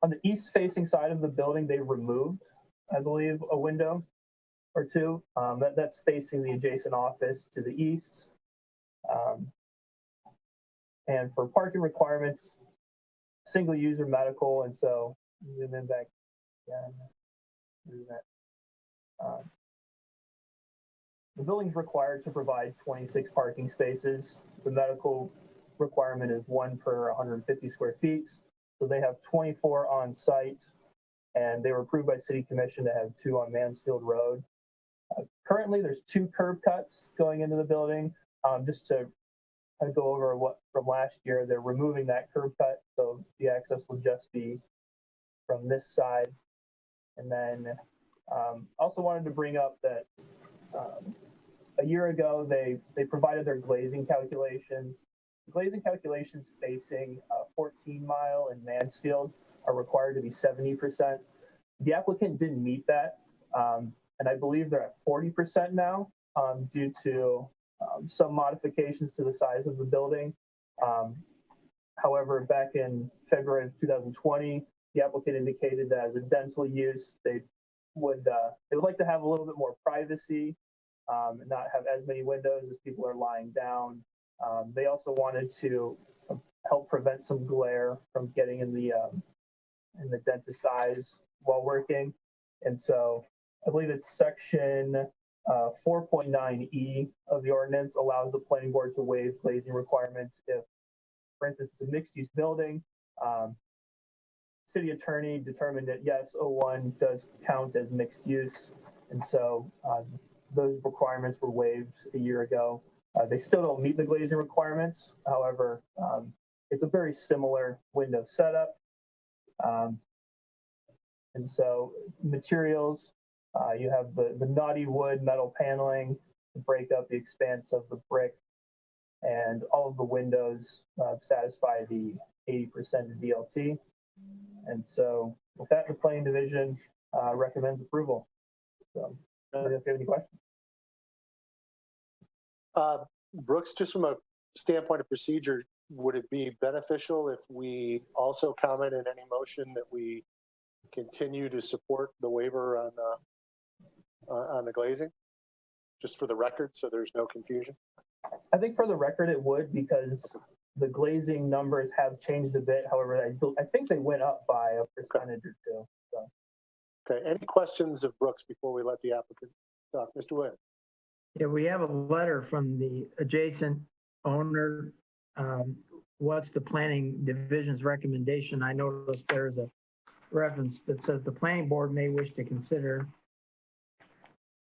[SPEAKER 1] on the east facing side of the building, they removed, I believe, a window or 2. That's facing the adjacent office to the east. And for parking requirements, single user medical, and so zoom in back. The building's required to provide 26 parking spaces. The medical requirement is 1 per 150 square feet. So they have 24 on site, and they were approved by City Commission to have 2 on Mansfield Road. Currently, there's 2 curb cuts going into the building. Just to go over what from last year, they're removing that curb cut, so the access will just be from this side. And then also wanted to bring up that a year ago, they provided their glazing calculations. The glazing calculations facing 14 Mile and Mansfield are required to be 70%. The applicant didn't meet that, and I believe they're at 40% now due to some modifications to the size of the building. However, back in February of 2020, the applicant indicated that as a dental use, they would like to have a little bit more privacy and not have as many windows as people are lying down. They also wanted to help prevent some glare from getting in the dentist's eyes while working. And so I believe it's section 4.9E of the ordinance allows the planning board to waive glazing requirements if, for instance, it's a mixed-use building. City attorney determined that yes, O1 does count as mixed use, and so those requirements were waived a year ago. They still don't meet the glazing requirements. However, it's a very similar window setup. And so materials, you have the knotty wood metal paneling to break up the expanse of the brick, and all of the windows satisfy the 80% DLT. And so with that, the planning division recommends approval. So if you have any questions.
[SPEAKER 2] Brooks, just from a standpoint of procedure, would it be beneficial if we also comment in any motion that we continue to support the waiver on the glazing, just for the record, so there's no confusion?
[SPEAKER 1] I think for the record it would, because the glazing numbers have changed a bit. However, I think they went up by a percentage or two. So.
[SPEAKER 2] Okay. Any questions of Brooks before we let the applicant talk? Mr. Williams.
[SPEAKER 7] Yeah, we have a letter from the adjacent owner. What's the planning division's recommendation? I noticed there's a reference that says the planning board may wish to consider.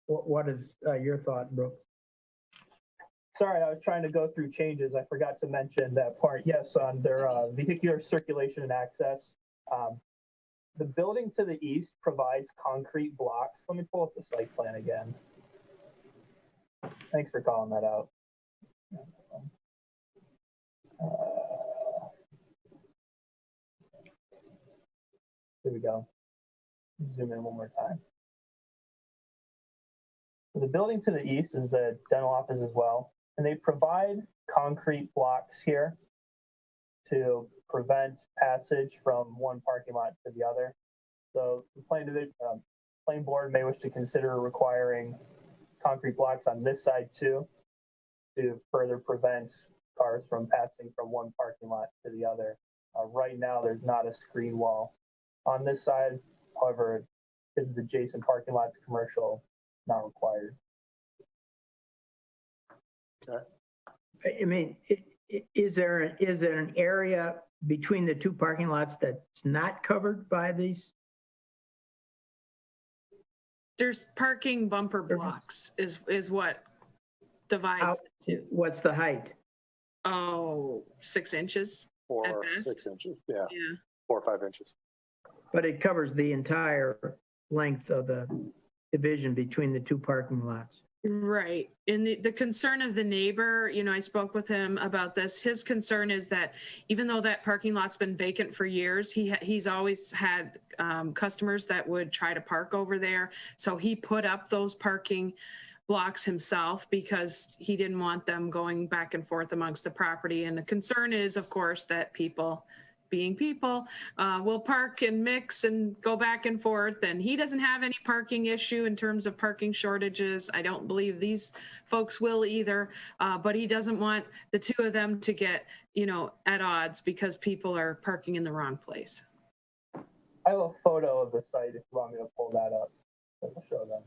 [SPEAKER 7] What is your thought, Brooks?
[SPEAKER 1] Sorry, I was trying to go through changes. I forgot to mention that part. Yes, on their vehicular circulation and access, the building to the east provides concrete blocks. Let me pull up the site plan again. Thanks for calling that out. Here we go. Zoom in one more time. So the building to the east is a dental office as well, and they provide concrete blocks here to prevent passage from one parking lot to the other. So the planning board may wish to consider requiring concrete blocks on this side too, to further prevent cars from passing from one parking lot to the other. Right now, there's not a screen wall on this side. However, because the adjacent parking lot's commercial, not required.
[SPEAKER 2] Okay.
[SPEAKER 7] I mean, is there an area between the two parking lots that's not covered by these?
[SPEAKER 8] There's parking bumper blocks is what divides the two.
[SPEAKER 7] What's the height?
[SPEAKER 8] Oh, 6 inches.
[SPEAKER 2] Or
[SPEAKER 8] at best.
[SPEAKER 2] 6 inches, yeah. 4 or 5 inches.
[SPEAKER 7] But it covers the entire length of the division between the two parking lots.
[SPEAKER 8] Right. And the concern of the neighbor, you know, I spoke with him about this. His concern is that even though that parking lot's been vacant for years, he's always had customers that would try to park over there. So he put up those parking blocks himself because he didn't want them going back and forth amongst the property. And the concern is, of course, that people, being people, will park and mix and go back and forth. And he doesn't have any parking issue in terms of parking shortages. I don't believe these folks will either, but he doesn't want the two of them to get, you know, at odds because people are parking in the wrong place.
[SPEAKER 1] I have a photo of the site if you want me to pull that up. I'll show them.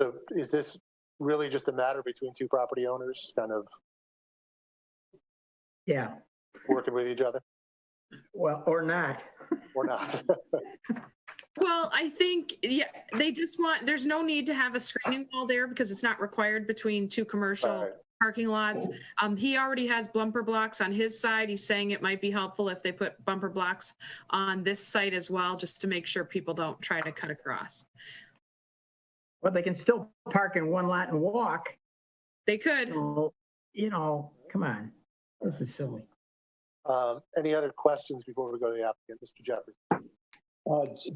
[SPEAKER 2] So is this really just a matter between two property owners kind of working with each other?
[SPEAKER 7] Well, or not.
[SPEAKER 2] Or not.
[SPEAKER 8] Well, I think, yeah, they just want, there's no need to have a screening wall there because it's not required between two commercial parking lots. He already has bumper blocks on his side. He's saying it might be helpful if they put bumper blocks on this site as well, just to make sure people don't try to cut across.
[SPEAKER 7] Well, they can still park in one lot and walk.
[SPEAKER 8] They could.
[SPEAKER 7] So, you know, come on. This is silly.
[SPEAKER 2] Any other questions before we go to the applicant, Mr. Jeffrey?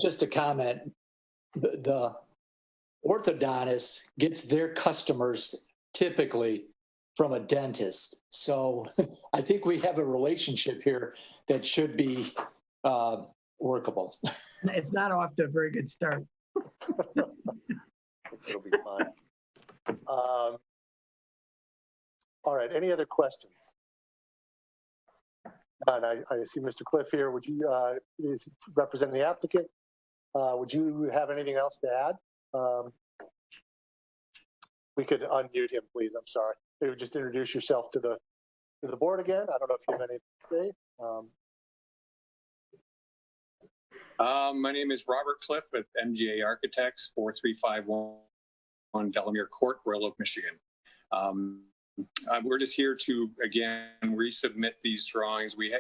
[SPEAKER 10] Just a comment. The orthodontist gets their customers typically from a dentist. So I think we have a relationship here that should be workable.
[SPEAKER 7] It's not off to a very good start.
[SPEAKER 2] It'll be fine. All right, any other questions? And I see Mr. Cliff here. Would you, is representing the applicant? Would you have anything else to add? We could unmute him, please. I'm sorry. Maybe just introduce yourself to the board again. I don't know if you have anything to say.
[SPEAKER 14] My name is Robert Cliff with MGA Architects, 4351 Delamere Court, Royal Oak, Michigan. We're just here to, again, resubmit these drawings. We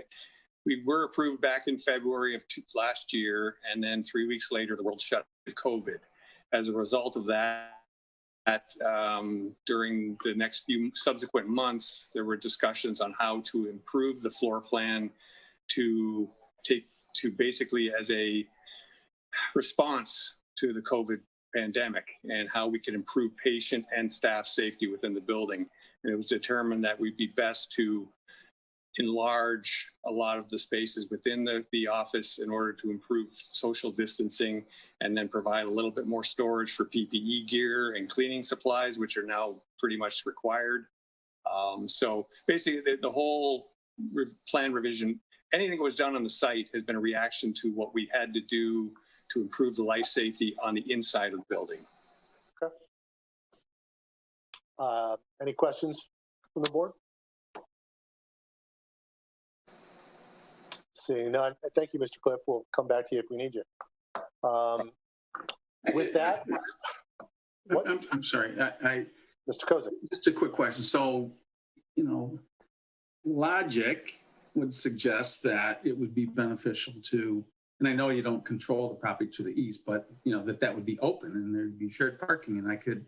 [SPEAKER 14] were approved back in February of last year, and then 3 weeks later, the world shut with COVID. As a result of that, during the next few subsequent months, there were discussions on how to improve the floor plan to basically as a response to the COVID pandemic and how we could improve patient and staff safety within the building. And it was determined that we'd be best to enlarge a lot of the spaces within the office in order to improve social distancing, and then provide a little bit more storage for PPE gear and cleaning supplies, which are now pretty much required. So basically the whole plan revision, anything that was done on the site has been a reaction to what we had to do to improve the life safety on the inside of the building.
[SPEAKER 2] Okay. Any questions from the board? Seeing none. Thank you, Mr. Cliff. We'll come back to you if we need you. With that,
[SPEAKER 6] I'm sorry.
[SPEAKER 2] Mr. Kozik.
[SPEAKER 6] Just a quick question. So, logic would suggest that it would be beneficial to, and I know you don't control the property to the east, but that would be open and there'd be shared parking, and I could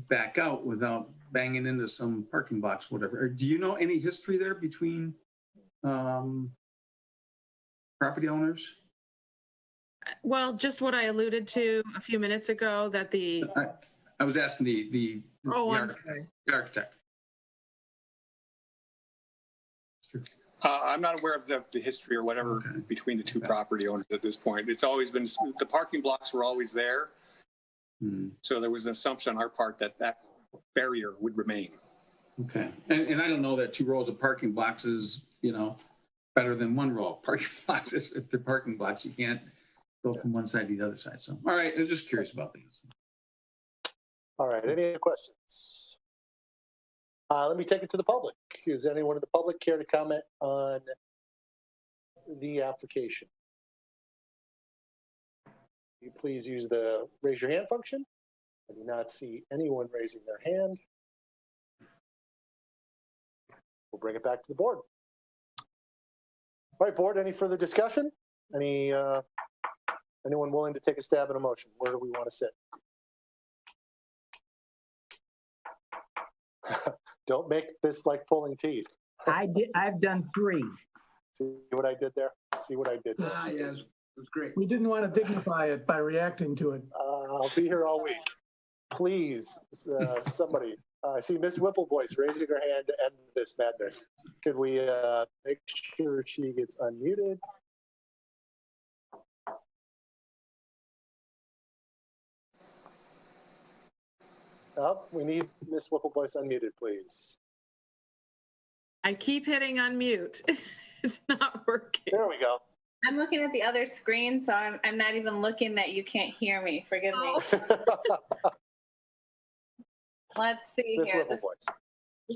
[SPEAKER 6] back out without banging into some parking box, whatever. Or do you know any history there between property owners?
[SPEAKER 8] Well, just what I alluded to a few minutes ago, that
[SPEAKER 6] I was asking the architect.
[SPEAKER 14] I'm not aware of the history or whatever between the two property owners at this point. It's always been, the parking blocks were always there. So there was an assumption on our part that that barrier would remain.
[SPEAKER 6] Okay. And I don't know that 2 rows of parking blocks is, better than 1 row of parking blocks. If they're parking blocks, you can't go from one side to the other side. So, all right. I was just curious about things.
[SPEAKER 2] All right. Any other questions? Let me take it to the public. Does anyone in the public care to comment on the application? Will you please use the raise your hand function? I do not see anyone raising their hand. We'll bring it back to the board. All right, board, any further discussion? Anyone willing to take a stab at a motion? Where do we want to sit? Don't make this like pulling teeth.
[SPEAKER 7] I've done 3.
[SPEAKER 2] See what I did there? See what I did there?
[SPEAKER 5] Yes, it was great.
[SPEAKER 3] We didn't want to dignify it by reacting to it.
[SPEAKER 2] I'll be here all week. Please, somebody. I see Miss Whipplevoice raising her hand to end this madness. Could we make sure she gets unmuted? Oh, we need Miss Whipplevoice unmuted, please.
[SPEAKER 8] I keep hitting unmute. It's not working.
[SPEAKER 2] There we go.
[SPEAKER 4] I'm looking at the other screen, so I'm not even looking that you can't hear me. Forgive me. Let's see here. This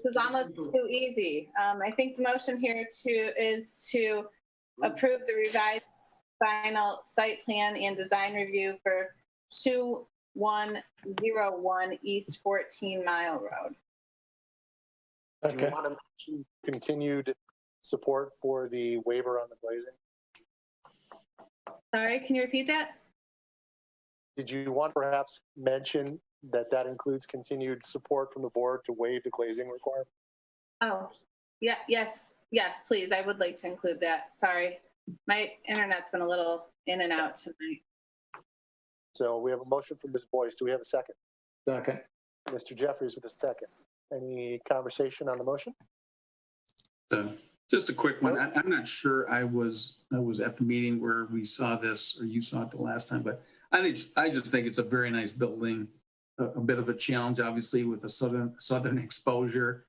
[SPEAKER 4] is almost too easy. I think the motion here is to approve the revised final site plan and design review for 2101 East 14 Mile Road.
[SPEAKER 2] Do you want to mention continued support for the waiver on the glazing?
[SPEAKER 4] Sorry, can you repeat that?
[SPEAKER 2] Did you want to perhaps mention that includes continued support from the board to waive the glazing requirement?
[SPEAKER 4] Oh, yeah, yes, please. I would like to include that. Sorry, my internet's been a little in and out tonight.
[SPEAKER 2] So we have a motion from Ms. Boyce. Do we have a second?
[SPEAKER 10] Second.
[SPEAKER 2] Mr. Jeffries with a second. Any conversation on the motion?
[SPEAKER 6] Just a quick one. I'm not sure I was at the meeting where we saw this, or you saw it the last time, but I just think it's a very nice building. A bit of a challenge, obviously, with a southern exposure,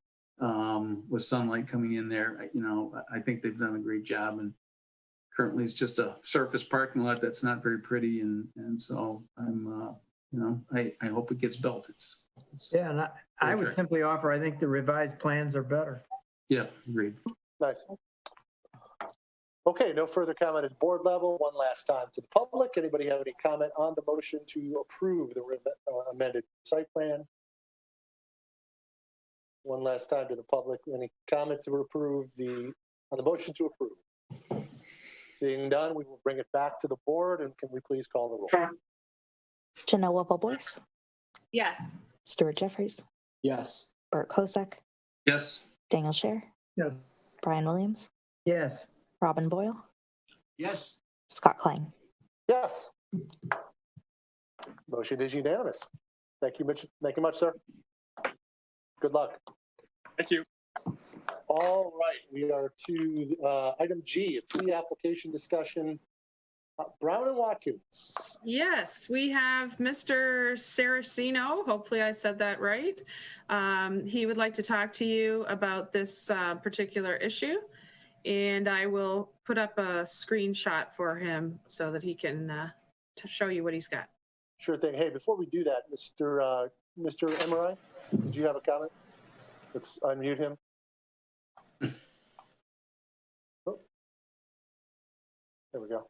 [SPEAKER 6] with sunlight coming in there. I think they've done a great job, and currently it's just a surface parking lot that's not very pretty, and so I'm I hope it gets built.
[SPEAKER 7] Yeah, and I would simply offer, I think the revised plans are better.
[SPEAKER 6] Yeah, agreed.
[SPEAKER 2] Nice. Okay, no further comment at board level. One last time to the public. Anybody have any comment on the motion to approve the amended site plan? One last time to the public. Any comment to approve on the motion to approve? Seeing none, we will bring it back to the board, and can we please call the roll?
[SPEAKER 11] Janelle Whipple-Boyce,
[SPEAKER 4] Yes.
[SPEAKER 11] Stuart Jeffries,
[SPEAKER 10] Yes.
[SPEAKER 11] Bert Kosek,
[SPEAKER 6] Yes.
[SPEAKER 11] Daniel Scher,
[SPEAKER 3] Yes.
[SPEAKER 11] Brian Williams,
[SPEAKER 7] Yes.
[SPEAKER 11] Robin Boyle,
[SPEAKER 5] Yes.
[SPEAKER 11] Scott Klein.
[SPEAKER 2] Yes. Motion is unanimous. Thank you much. Thank you much, sir. Good luck.
[SPEAKER 14] Thank you.
[SPEAKER 2] All right, we are to item G, a pre-application discussion. Brown and Watkins.
[SPEAKER 8] Yes, we have Mr. Saraceno. Hopefully I said that right. He would like to talk to you about this particular issue, and I will put up a screenshot for him so that he can to show you what he's got.
[SPEAKER 2] Sure thing. Hey, before we do that, Mr. Emery, did you have a comment? Let's unmute him. Oh. There we go.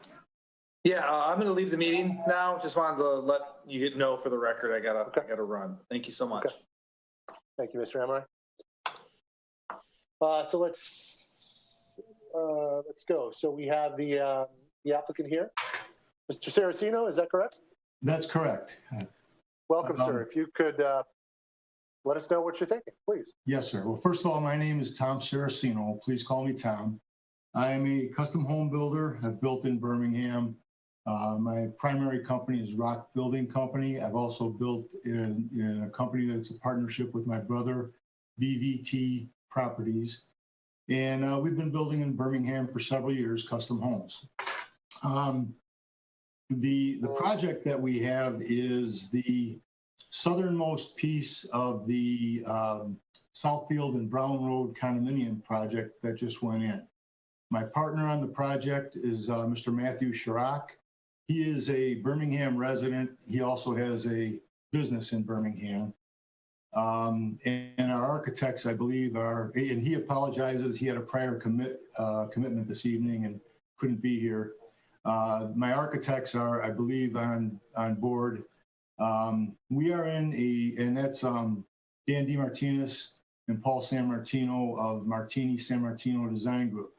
[SPEAKER 15] Yeah, I'm going to leave the meeting now. Just wanted to let you know for the record, I gotta run. Thank you so much.
[SPEAKER 2] Okay. Thank you, Mr. Emery. So let's go. So we have the applicant here, Mr. Saraceno. Is that correct?
[SPEAKER 16] That's correct.
[SPEAKER 2] Welcome, sir. If you could let us know what you're thinking, please.
[SPEAKER 16] Yes, sir. Well, first of all, my name is Tom Saraceno. Please call me Tom. I am a custom home builder. I've built in Birmingham. My primary company is Rock Building Company. I've also built in a company that's a partnership with my brother, VVT Properties. And we've been building in Birmingham for several years, custom homes. The project that we have is the southernmost piece of the Southfield and Brown Road condominium project that just went in. My partner on the project is Mr. Matthew Chirac. He is a Birmingham resident. He also has a business in Birmingham. And our architects, I believe, and he apologizes. He had a prior commitment this evening and couldn't be here. My architects are, I believe, on board. We are and that's Dan DiMartinez and Paul Sammartino of Martini Sammartino Design Group.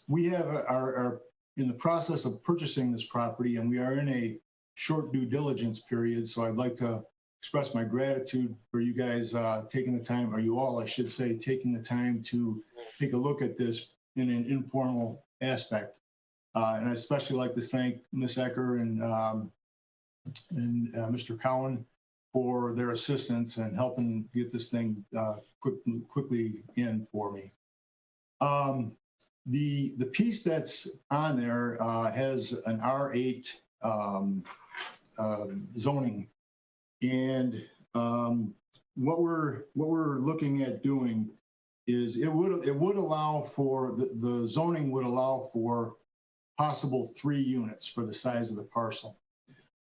[SPEAKER 16] We are in the process of purchasing this property, and we are in a short due diligence period. So I'd like to express my gratitude for you guys taking the time, or you all, I should say, taking the time to take a look at this in an informal aspect. And I especially like to thank Ms. Ecker and Mr. Cowan for their assistance and helping get this thing quickly in for me. The piece that's on there has an R8 zoning, and what we're looking at doing is it would allow for the zoning would allow for possible 3 units for the size of the parcel.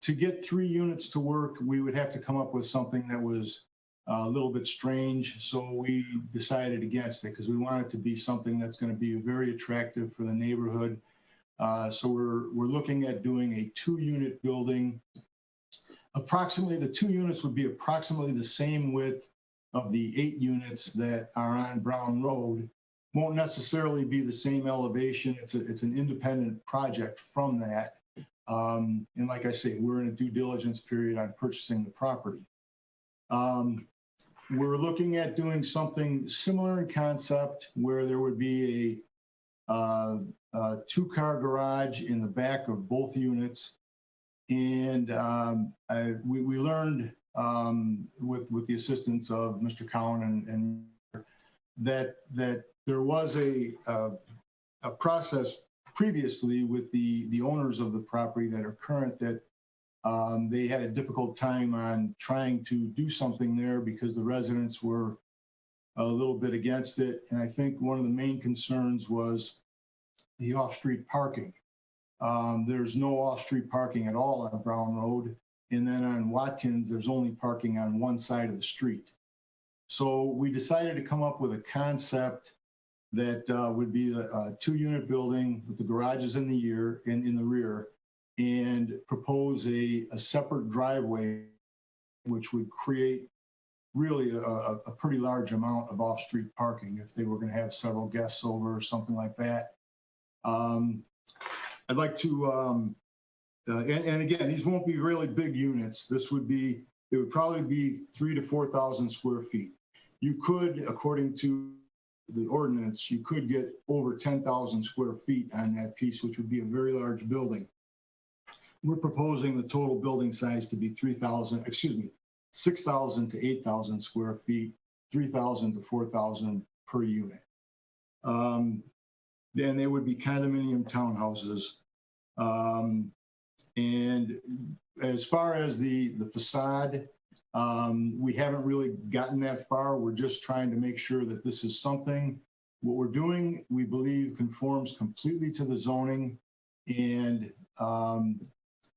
[SPEAKER 16] To get 3 units to work, we would have to come up with something that was a little bit strange. So we decided against it because we want it to be something that's going to be very attractive for the neighborhood. So we're looking at doing a 2-unit building. Approximately, the 2 units would be approximately the same width of the 8 units that are on Brown Road. Won't necessarily be the same elevation. It's an independent project from that. And like I say, we're in a due diligence period on purchasing the property. We're looking at doing something similar in concept where there would be a 2-car garage in the back of both units. And we learned with the assistance of Mr. Cowan and that there was a process previously with the owners of the property that are current that they had a difficult time on trying to do something there because the residents were a little bit against it. And I think one of the main concerns was the off-street parking. There's no off-street parking at all on Brown Road. And then on Watkins, there's only parking on one side of the street. So we decided to come up with a concept that would be a 2-unit building with the garages in the rear, and propose a separate driveway, which would create really a pretty large amount of off-street parking if they were going to have several guests over or something like that. I'd like to, and again, these won't be really big units. It would probably be 3,000 to 4,000 square feet. You could, according to the ordinance, you could get over 10,000 square feet on that piece, which would be a very large building. We're proposing the total building size to be 6,000 to 8,000 square feet, 3,000 to 4,000 per unit. Then they would be condominium townhouses. And as far as the facade, we haven't really gotten that far. We're just trying to make sure that this is something, what we're doing, we believe conforms completely to the zoning, and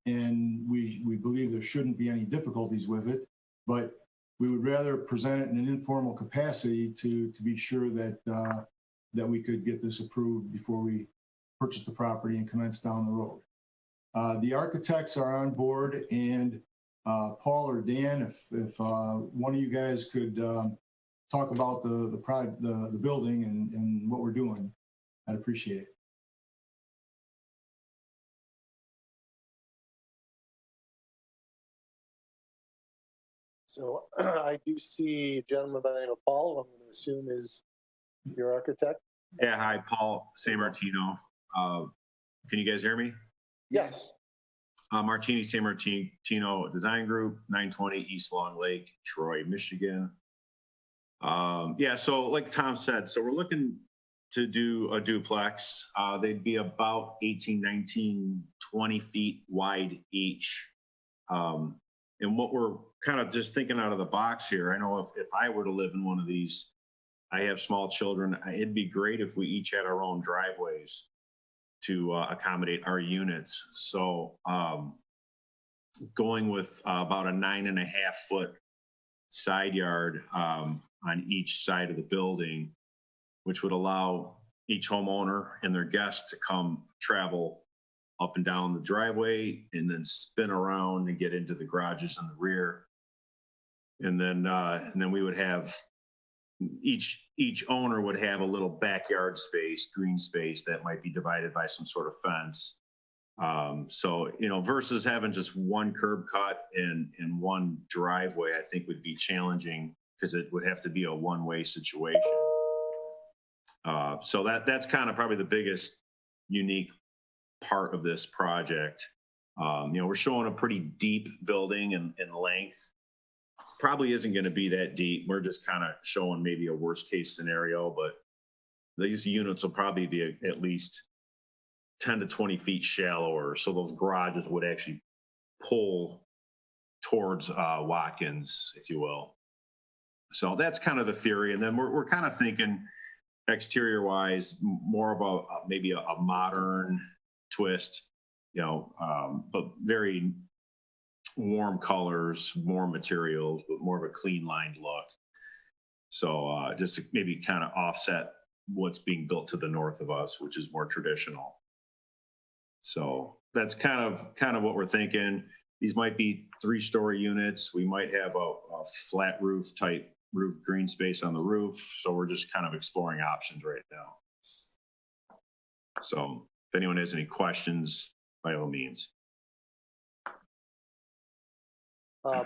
[SPEAKER 16] we believe there shouldn't be any difficulties with it, but we would rather present it in an informal capacity to be sure that that we could get this approved before we purchase the property and commence down the road. The architects are on board, and Paul or Dan, if one of you guys could talk about the building and what we're doing, I'd appreciate it.
[SPEAKER 2] So I do see a gentleman by the name of Paul, I'm going to assume is your architect.
[SPEAKER 17] Yeah, hi, Paul Sammartino. Can you guys hear me?
[SPEAKER 2] Yes.
[SPEAKER 17] Martini Sammartino Design Group, 920 East Long Lake, Troy, Michigan. Yeah, so like Tom said, so we're looking to do a duplex. They'd be about 18, 19, 20 feet wide each. And what we're kind of just thinking out of the box here, I know if I were to live in one of these, I have small children, it'd be great if we each had our own driveways to accommodate our units. So going with about a 9.5 foot side yard on each side of the building, which would allow each homeowner and their guests to come travel up and down the driveway and then spin around and get into the garages in the rear. And then we would have each owner would have a little backyard space, green space that might be divided by some sort of fence. So, you know, versus having just one curb cut and one driveway, I think would be challenging because it would have to be a one-way situation. So that's kind of probably the biggest unique part of this project. You know, we're showing a pretty deep building in length. Probably isn't going to be that deep. We're just kind of showing maybe a worst case scenario, but these units will probably be at least 10 to 20 feet shallower. So those garages would actually pull towards Watkins, if you will. So that's kind of the theory. And then we're kind of thinking exterior wise, more of maybe a modern twist, you know, but very warm colors, warm materials, but more of a clean lined look. So just to maybe kind of offset what's being built to the north of us, which is more traditional. So that's kind of what we're thinking. These might be 3-story units. We might have a flat roof type roof green space on the roof. So we're just kind of exploring options right now. So if anyone has any questions, by all means.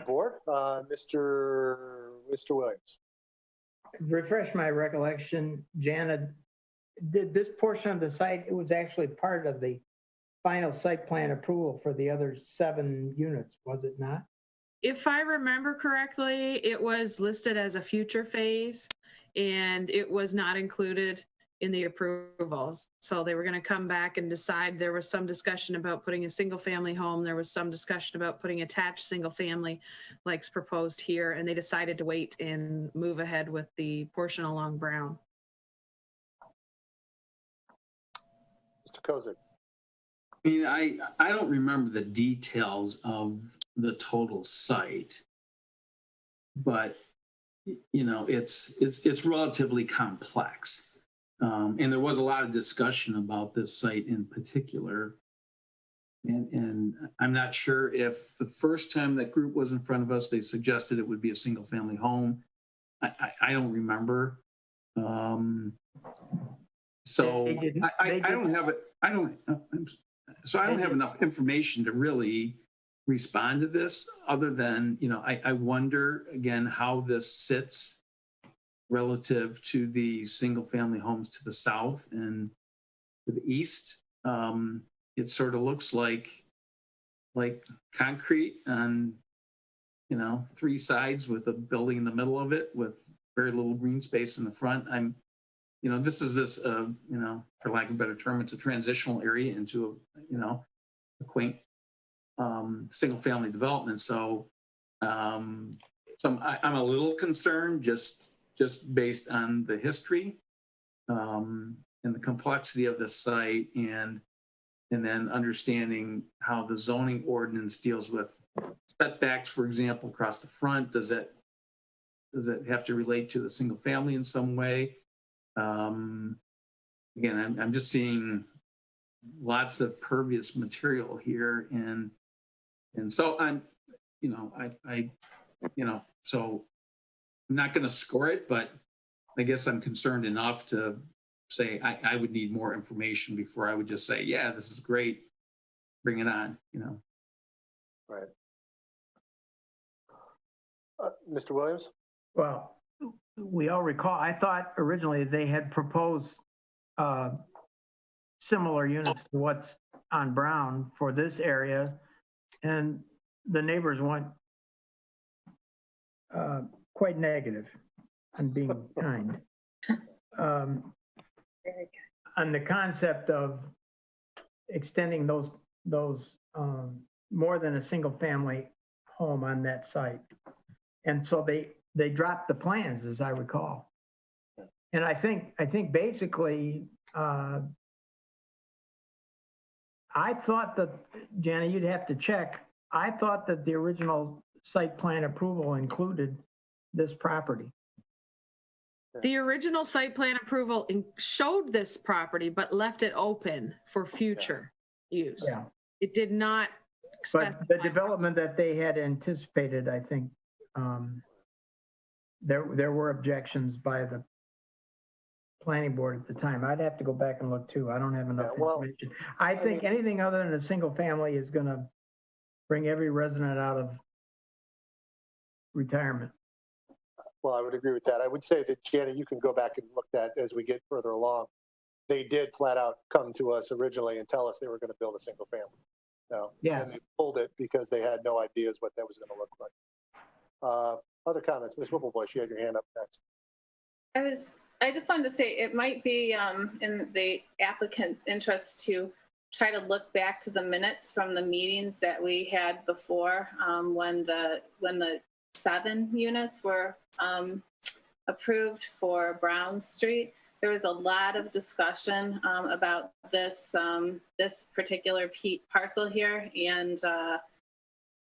[SPEAKER 2] Board, Mr. Williams.
[SPEAKER 7] Refresh my recollection, Janet, did this portion of the site, it was actually part of the final site plan approval for the other 7 units, was it not?
[SPEAKER 8] If I remember correctly, it was listed as a future phase and it was not included in the approvals. So they were going to come back and decide. There was some discussion about putting a single family home. There was some discussion about putting attached single family like proposed here. And they decided to wait and move ahead with the portion along Brown.
[SPEAKER 2] Mr. Kozik.
[SPEAKER 6] I mean, I don't remember the details of the total site, but you know, it's relatively complex. And there was a lot of discussion about this site in particular. And I'm not sure if the first time that group was in front of us, they suggested it would be a single family home. I don't remember. So I don't have it. I don't have enough information to really respond to this other than, you know, I wonder again how this sits relative to the single family homes to the south and to the east. It sort of looks like concrete on, you know, 3 sides with a building in the middle of it with very little green space in the front. You know, this is you know, for lack of a better term, it's a transitional area into you know, a quaint single family development. So, I'm a little concerned just based on the history and the complexity of the site and then understanding how the zoning ordinance deals with setbacks, for example, across the front. Does it have to relate to the single family in some way? Again, I'm just seeing lots of pervious material here, and so I'm, you know, so I'm not going to score it, but I guess I'm concerned enough to say I would need more information before I would just say, yeah, this is great, bring it on, you know.
[SPEAKER 2] Right. Mr. Williams?
[SPEAKER 7] Well, we all recall, I thought originally they had proposed similar units to what's on Brown for this area, and the neighbors went quite negative, I'm being kind. On the concept of extending those more than a single family home on that site. And so they dropped the plans, as I recall. And I think basically, I thought that, Jana, you'd have to check. I thought that the original site plan approval included this property.
[SPEAKER 8] The original site plan approval showed this property, but left it open for future use.
[SPEAKER 7] Yeah.
[SPEAKER 8] It did not.
[SPEAKER 7] But the development that they had anticipated, I think, there were objections by the planning board at the time. I'd have to go back and look too. I don't have enough information. I think anything other than a single family is going to bring every resident out of retirement.
[SPEAKER 2] Well, I would agree with that. I would say that, Jana, you can go back and look at as we get further along. They did flat out come to us originally and tell us they were going to build a single family. No.
[SPEAKER 7] Yeah.
[SPEAKER 2] And they pulled it because they had no ideas what that was going to look like. Other comments? Ms. Whipplevoice, you had your hand up next.
[SPEAKER 4] I just wanted to say it might be in the applicant's interest to try to look back to the minutes from the meetings that we had before when the 7 units were approved for Brown Street. There was a lot of discussion about this particular parcel here, and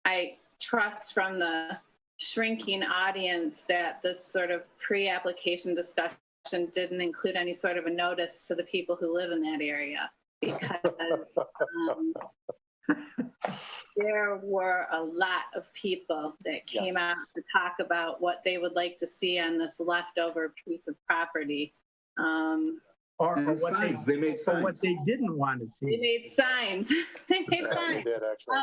[SPEAKER 4] I trust from the shrinking audience that this sort of pre-application discussion didn't include any sort of a notice to the people who live in that area, because there were a lot of people that came out to talk about what they would like to see on this leftover piece of property.
[SPEAKER 7] Or what they didn't want to see.
[SPEAKER 4] They made signs. They made signs.
[SPEAKER 2] They did, actually.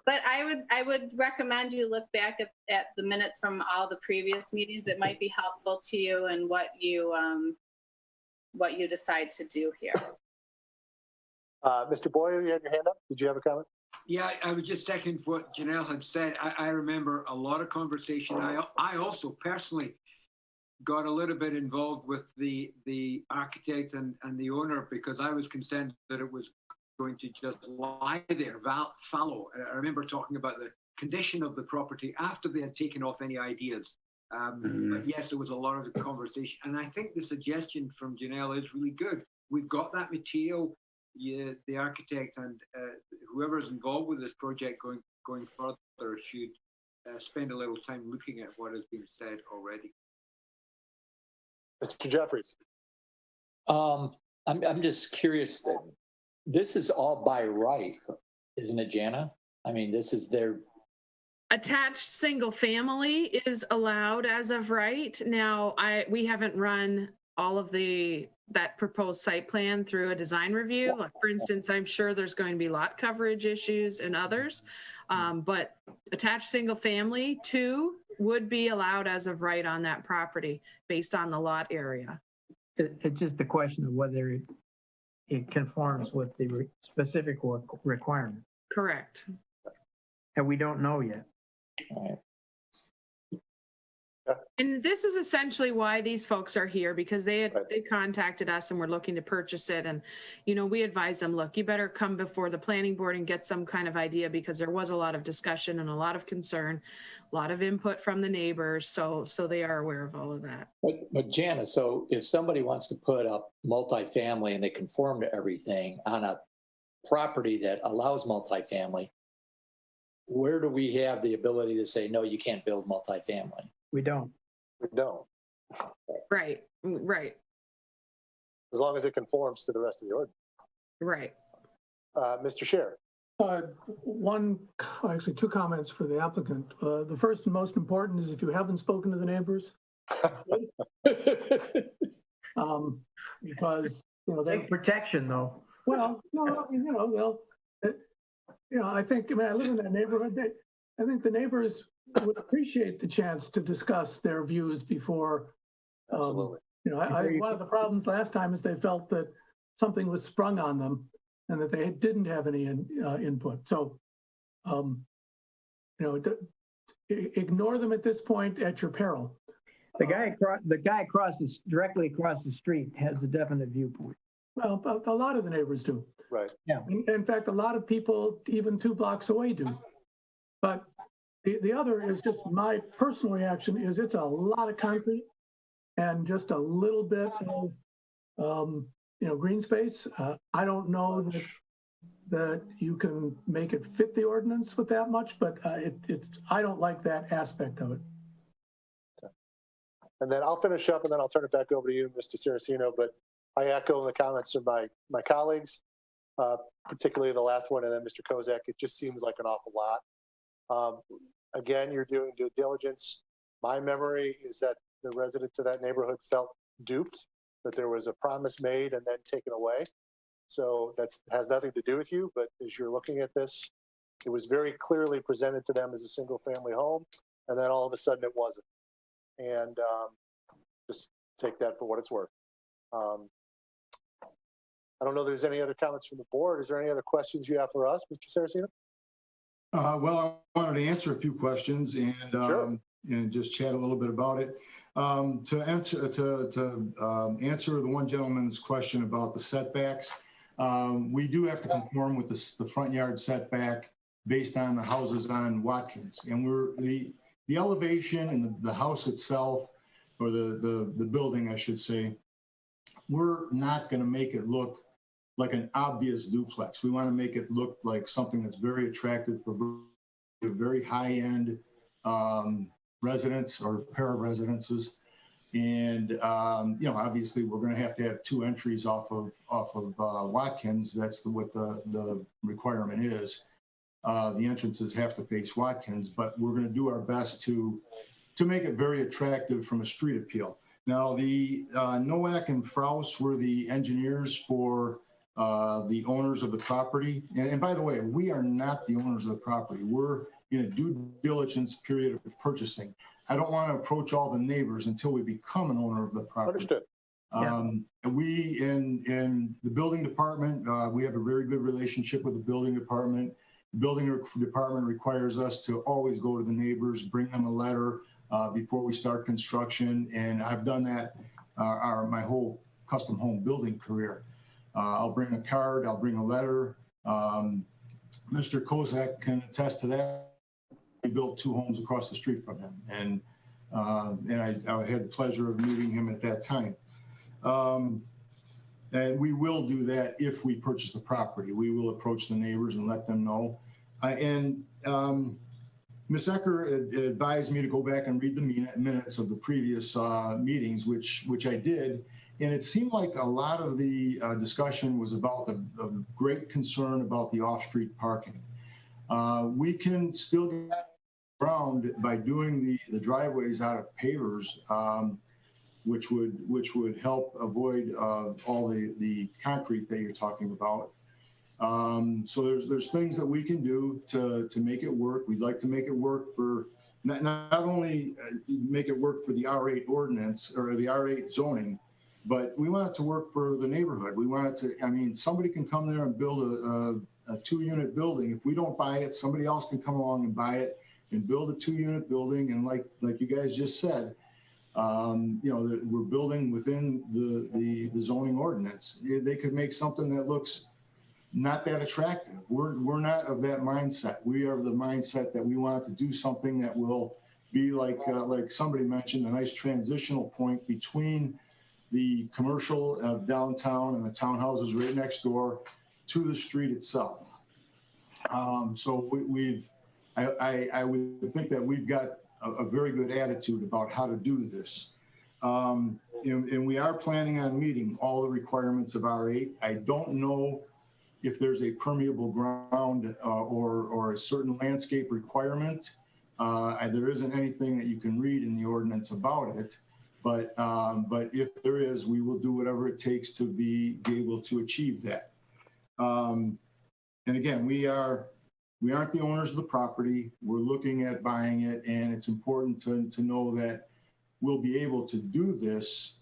[SPEAKER 4] But I would recommend you look back at the minutes from all the previous meetings. It might be helpful to you and what you decide to do here.
[SPEAKER 2] Mr. Boyer, you had your hand up. Did you have a comment?
[SPEAKER 5] Yeah, I would just second what Janelle had said. I remember a lot of conversation. I also personally got a little bit involved with the architect and the owner because I was concerned that it was going to just lie there, fallow. I remember talking about the condition of the property after they had taken off any ideas. But yes, there was a lot of conversation. And I think the suggestion from Janelle is really good. We've got that material. The architect and whoever's involved with this project going further should spend a little time looking at what has been said already.
[SPEAKER 2] Mr. Jeffries.
[SPEAKER 10] I'm just curious that this is all by right, isn't it, Jana? I mean, this is their
[SPEAKER 8] attached single family is allowed as of right now. We haven't run all of that proposed site plan through a design review. Like, for instance, I'm sure there's going to be lot coverage issues and others, but attached single family 2 would be allowed as of right on that property based on the lot area.
[SPEAKER 7] It's just a question of whether it conforms with the specific requirement.
[SPEAKER 8] Correct.
[SPEAKER 7] And we don't know yet.
[SPEAKER 10] Right.
[SPEAKER 8] And this is essentially why these folks are here, because they contacted us and were looking to purchase it. And, we advised them, look, you better come before the planning board and get some kind of idea, because there was a lot of discussion and a lot of concern, a lot of input from the neighbors. So they are aware of all of that.
[SPEAKER 10] But Jana, so if somebody wants to put up multifamily and they conform to everything on a property that allows multifamily, where do we have the ability to say, no, you can't build multifamily?
[SPEAKER 7] We don't.
[SPEAKER 2] We don't.
[SPEAKER 8] Right.
[SPEAKER 2] As long as it conforms to the rest of the ordinance.
[SPEAKER 8] Right.
[SPEAKER 2] Mr. Scher.
[SPEAKER 3] Actually, 2 comments for the applicant. The first and most important is if you haven't spoken to the neighbors, because
[SPEAKER 7] Big protection though.
[SPEAKER 3] Well, no, I think, I live in that neighborhood. I think the neighbors would appreciate the chance to discuss their views before.
[SPEAKER 2] Absolutely.
[SPEAKER 3] One of the problems last time is they felt that something was sprung on them and that they didn't have any input. So, ignore them at this point at your peril.
[SPEAKER 7] The guy directly across the street has a definite viewpoint.
[SPEAKER 3] Well, a lot of the neighbors do.
[SPEAKER 2] Right.
[SPEAKER 7] Yeah.
[SPEAKER 3] In fact, a lot of people even 2 blocks away do. But the other is just my personal reaction is it's a lot of concrete and just a little bit of, green space. I don't know that you can make it fit the ordinance with that much, but I don't like that aspect of it.
[SPEAKER 2] Okay. And then I'll finish up and then I'll turn it back over to you, Mr. Saraceno, but I echo the comments of my colleagues, particularly the last one, and then Mr. Kozak. It just seems like an awful lot. Again, you're doing due diligence. My memory is that the residents of that neighborhood felt duped, that there was a promise made and then taken away. So that has nothing to do with you, but as you're looking at this, it was very clearly presented to them as a single family home, and then all of a sudden it wasn't. And just take that for what it's worth. I don't know if there's any other comments from the board. Is there any other questions you have for us, Mr. Saraceno?
[SPEAKER 16] Well, I wanted to answer a few questions and
[SPEAKER 2] Sure.
[SPEAKER 16] And just chat a little bit about it. To answer the one gentleman's question about the setbacks, we do have to conform with the front yard setback based on the houses on Watkins, and the elevation and the house itself, or the building, I should say, we're not going to make it look like an obvious duplex. We want to make it look like something that's very attractive for very high-end residents or pair of residences. And obviously we're going to have 2 entries off of Watkins. That's what the requirement is. The entrances have to face Watkins, but we're going to do our best to make it very attractive from a street appeal. Now, the Nowak and Fraus were the engineers for the owners of the property. And by the way, we are not the owners of the property. We're in a due diligence period of purchasing. I don't want to approach all the neighbors until we become an owner of the property.
[SPEAKER 2] Understood.
[SPEAKER 16] We, in the building department, we have a very good relationship with the building department. building department requires us to always go to the neighbors, bring them a letter before we start construction. And I've done that my whole custom home building career. I'll bring a card, I'll bring a letter. Mr. Kozak can attest to that. He built 2 homes across the street from him. And I had the pleasure of meeting him at that time. And we will do that if we purchase the property. We will approach the neighbors and let them know. Ms. Ecker advised me to go back and read the minutes of the previous meetings, which I did. And it seemed like a lot of the discussion was about the great concern about the off-street parking. We can still get around by doing the driveways out of pavers, which would help avoid all the concrete that you're talking about. So there's things that we can do to make it work. We'd like to make it work for not only make it work for the R8 ordinance or the R8 zoning, but we want it to work for the neighborhood. We want it to, I mean, somebody can come there and build a 2-unit building. If we don't buy it, somebody else can come along and buy it and build a 2-unit building. And like you guys just said, you know, we're building within the zoning ordinance. They could make something that looks not that attractive. We're not of that mindset. We are of the mindset that we want to do something that will be like somebody mentioned, a nice transitional point between the commercial downtown and the townhouses right next door to the street itself. So I would think that we've got a very good attitude about how to do this. And we are planning on meeting all the requirements of R8. I don't know if there's a permeable ground or a certain landscape requirement. There isn't anything that you can read in the ordinance about it. But if there is, we will do whatever it takes to be able to achieve that. And again, we aren't the owners of the property. We're looking at buying it, and it's important to know that we'll be able to do this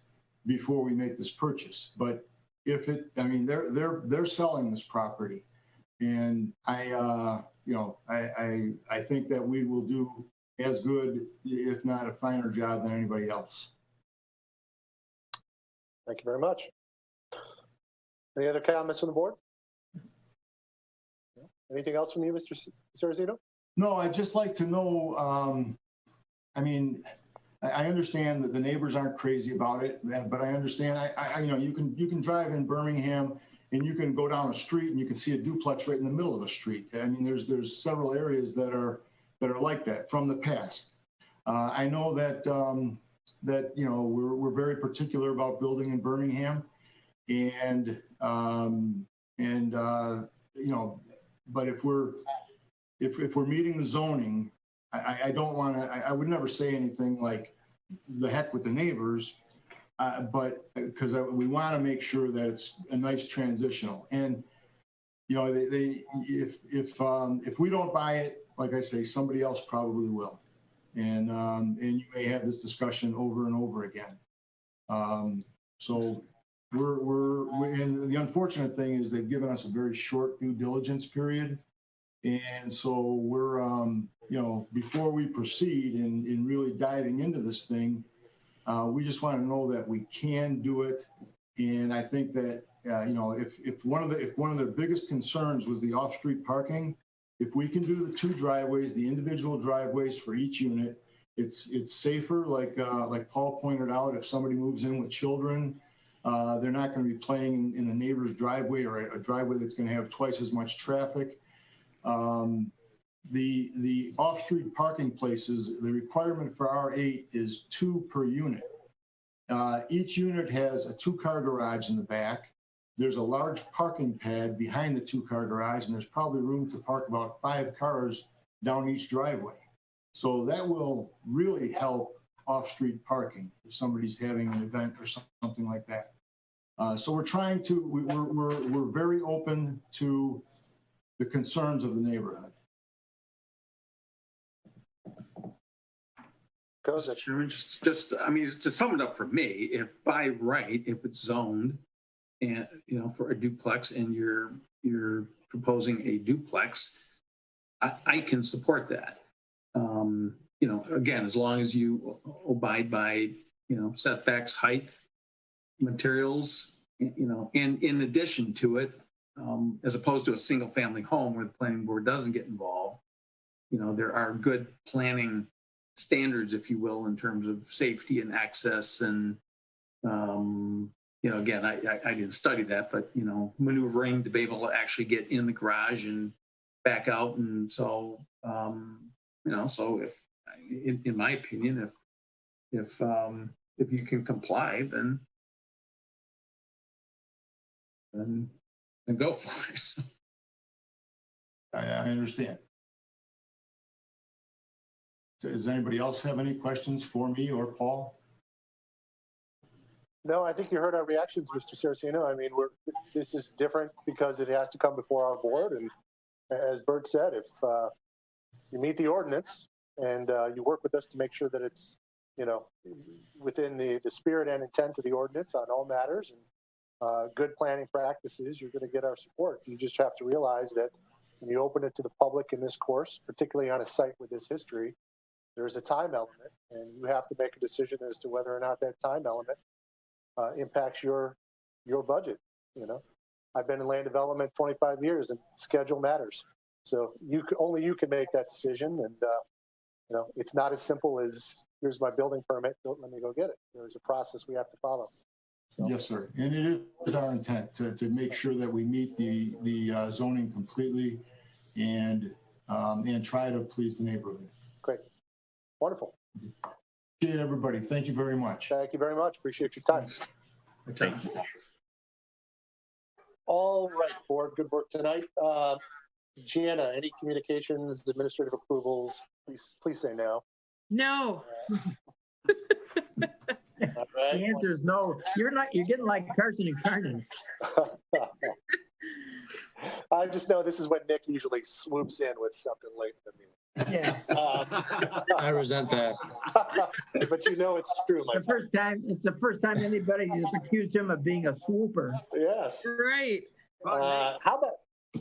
[SPEAKER 16] before we make this purchase. But if it, I mean, they're selling this property, and I think that we will do as good, if not a finer job than anybody else.
[SPEAKER 2] Thank you very much. Any other comments from the board? Anything else from you, Mr. Saracino?
[SPEAKER 16] No, I'd just like to know, I mean, I understand that the neighbors aren't crazy about it, but I understand, you know, you can drive in Birmingham and you can go down a street and you can see a duplex right in the middle of the street. I mean, there's several areas that are like that from the past. I know that you know, we're very particular about building in Birmingham, and you know, but if we're meeting the zoning, I don't want to, I would never say anything like the heck with the neighbors, but because we want to make sure that it's a nice transitional. And you know, if we don't buy it, like I say, somebody else probably will. And you may have this discussion over and over again. So and the unfortunate thing is they've given us a very short due diligence period. And so we're, you know, before we proceed in really diving into this thing, we just want to know that we can do it. And I think that, you know, if one of the biggest concerns was the off-street parking, if we can do the 2 driveways, the individual driveways for each unit, it's safer. Like Paul pointed out, if somebody moves in with children, they're not going to be playing in the neighbor's driveway or a driveway that's going to have twice as much traffic. The off-street parking places, the requirement for R8 is 2 per unit. Each unit has a 2-car garage in the back. There's a large parking pad behind the 2-car garage, and there's probably room to park about 5 cars down each driveway. So that will really help off-street parking if somebody's having an event or something like that. So we're trying to, we're very open to the concerns of the neighborhood.
[SPEAKER 6] Just, I mean, to sum it up for me, if by right, if it's zoned, and you know, for a duplex, and you're proposing a duplex, I can support that. You know, again, as long as you abide by, you know, setbacks, height, materials, you know, and in addition to it, as opposed to a single family home where the planning board doesn't get involved, you know, there are good planning standards, if you will, in terms of safety and access and, you know, again, I didn't study that, but, you know, maneuvering to be able to actually get in the garage and back out. And so, you know, so if, in my opinion, if you can comply, then go for it. So.
[SPEAKER 16] I understand. Does anybody else have any questions for me or Paul?
[SPEAKER 2] No, I think you heard our reactions, Mr. Saraceno. I mean, this is different because it has to come before our board. And as Bert said, if you meet the ordinance and you work with us to make sure that it's, you know, within the spirit and intent of the ordinance on all matters and good planning practices, you're going to get our support. You just have to realize that when you open it to the public in this course, particularly on a site with this history, there's a time element, and you have to make a decision as to whether or not that time element impacts your budget. You know, I've been in land development 25 years, and schedule matters. So only you can make that decision, and you know, it's not as simple as here's my building permit, let me go get it. There's a process we have to follow. So.
[SPEAKER 16] Yes, sir. And it is our intent to make sure that we meet the zoning completely and try to please the neighborhood.
[SPEAKER 2] Great. Wonderful.
[SPEAKER 16] Appreciate everybody. Thank you very much.
[SPEAKER 2] Thank you very much. Appreciate your time.
[SPEAKER 6] Thank you.
[SPEAKER 2] All right, board. Good work tonight. Gianna, any communications, administrative approvals? Please say no.
[SPEAKER 8] No.
[SPEAKER 2] All right.
[SPEAKER 7] The answer is no. You're getting like Carson and Carden.
[SPEAKER 2] I just know this is when Nick usually swoops in with something late in the meeting.
[SPEAKER 7] Yeah.
[SPEAKER 12] I resent that.
[SPEAKER 2] But you know it's true, my friend.
[SPEAKER 7] It's the first time anybody has accused him of being a swooper.
[SPEAKER 2] Yes.
[SPEAKER 8] Right.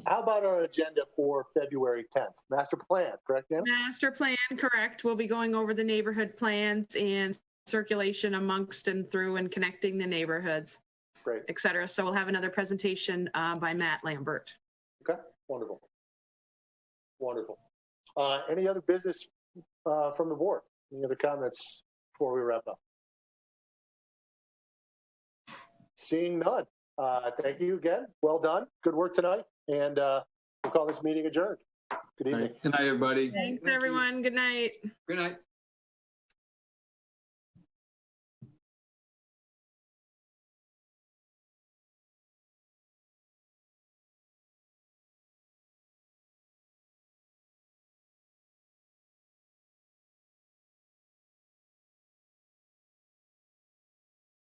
[SPEAKER 2] How about our agenda for February 10th? Master plan, correct, Dan?
[SPEAKER 8] Master plan, correct. We'll be going over the neighborhood plans and circulation amongst and through and connecting the neighborhoods,
[SPEAKER 2] Great.
[SPEAKER 8] et cetera. So we'll have another presentation by Matt Lambert.
[SPEAKER 2] Okay, wonderful. Wonderful. Any other business from the board? Any other comments before we wrap up? Seeing none. Thank you again. Well done. Good work tonight. And we'll call this meeting adjourned. Good evening.
[SPEAKER 6] Good night, everybody.
[SPEAKER 8] Thanks, everyone. Good night.
[SPEAKER 5] Good night.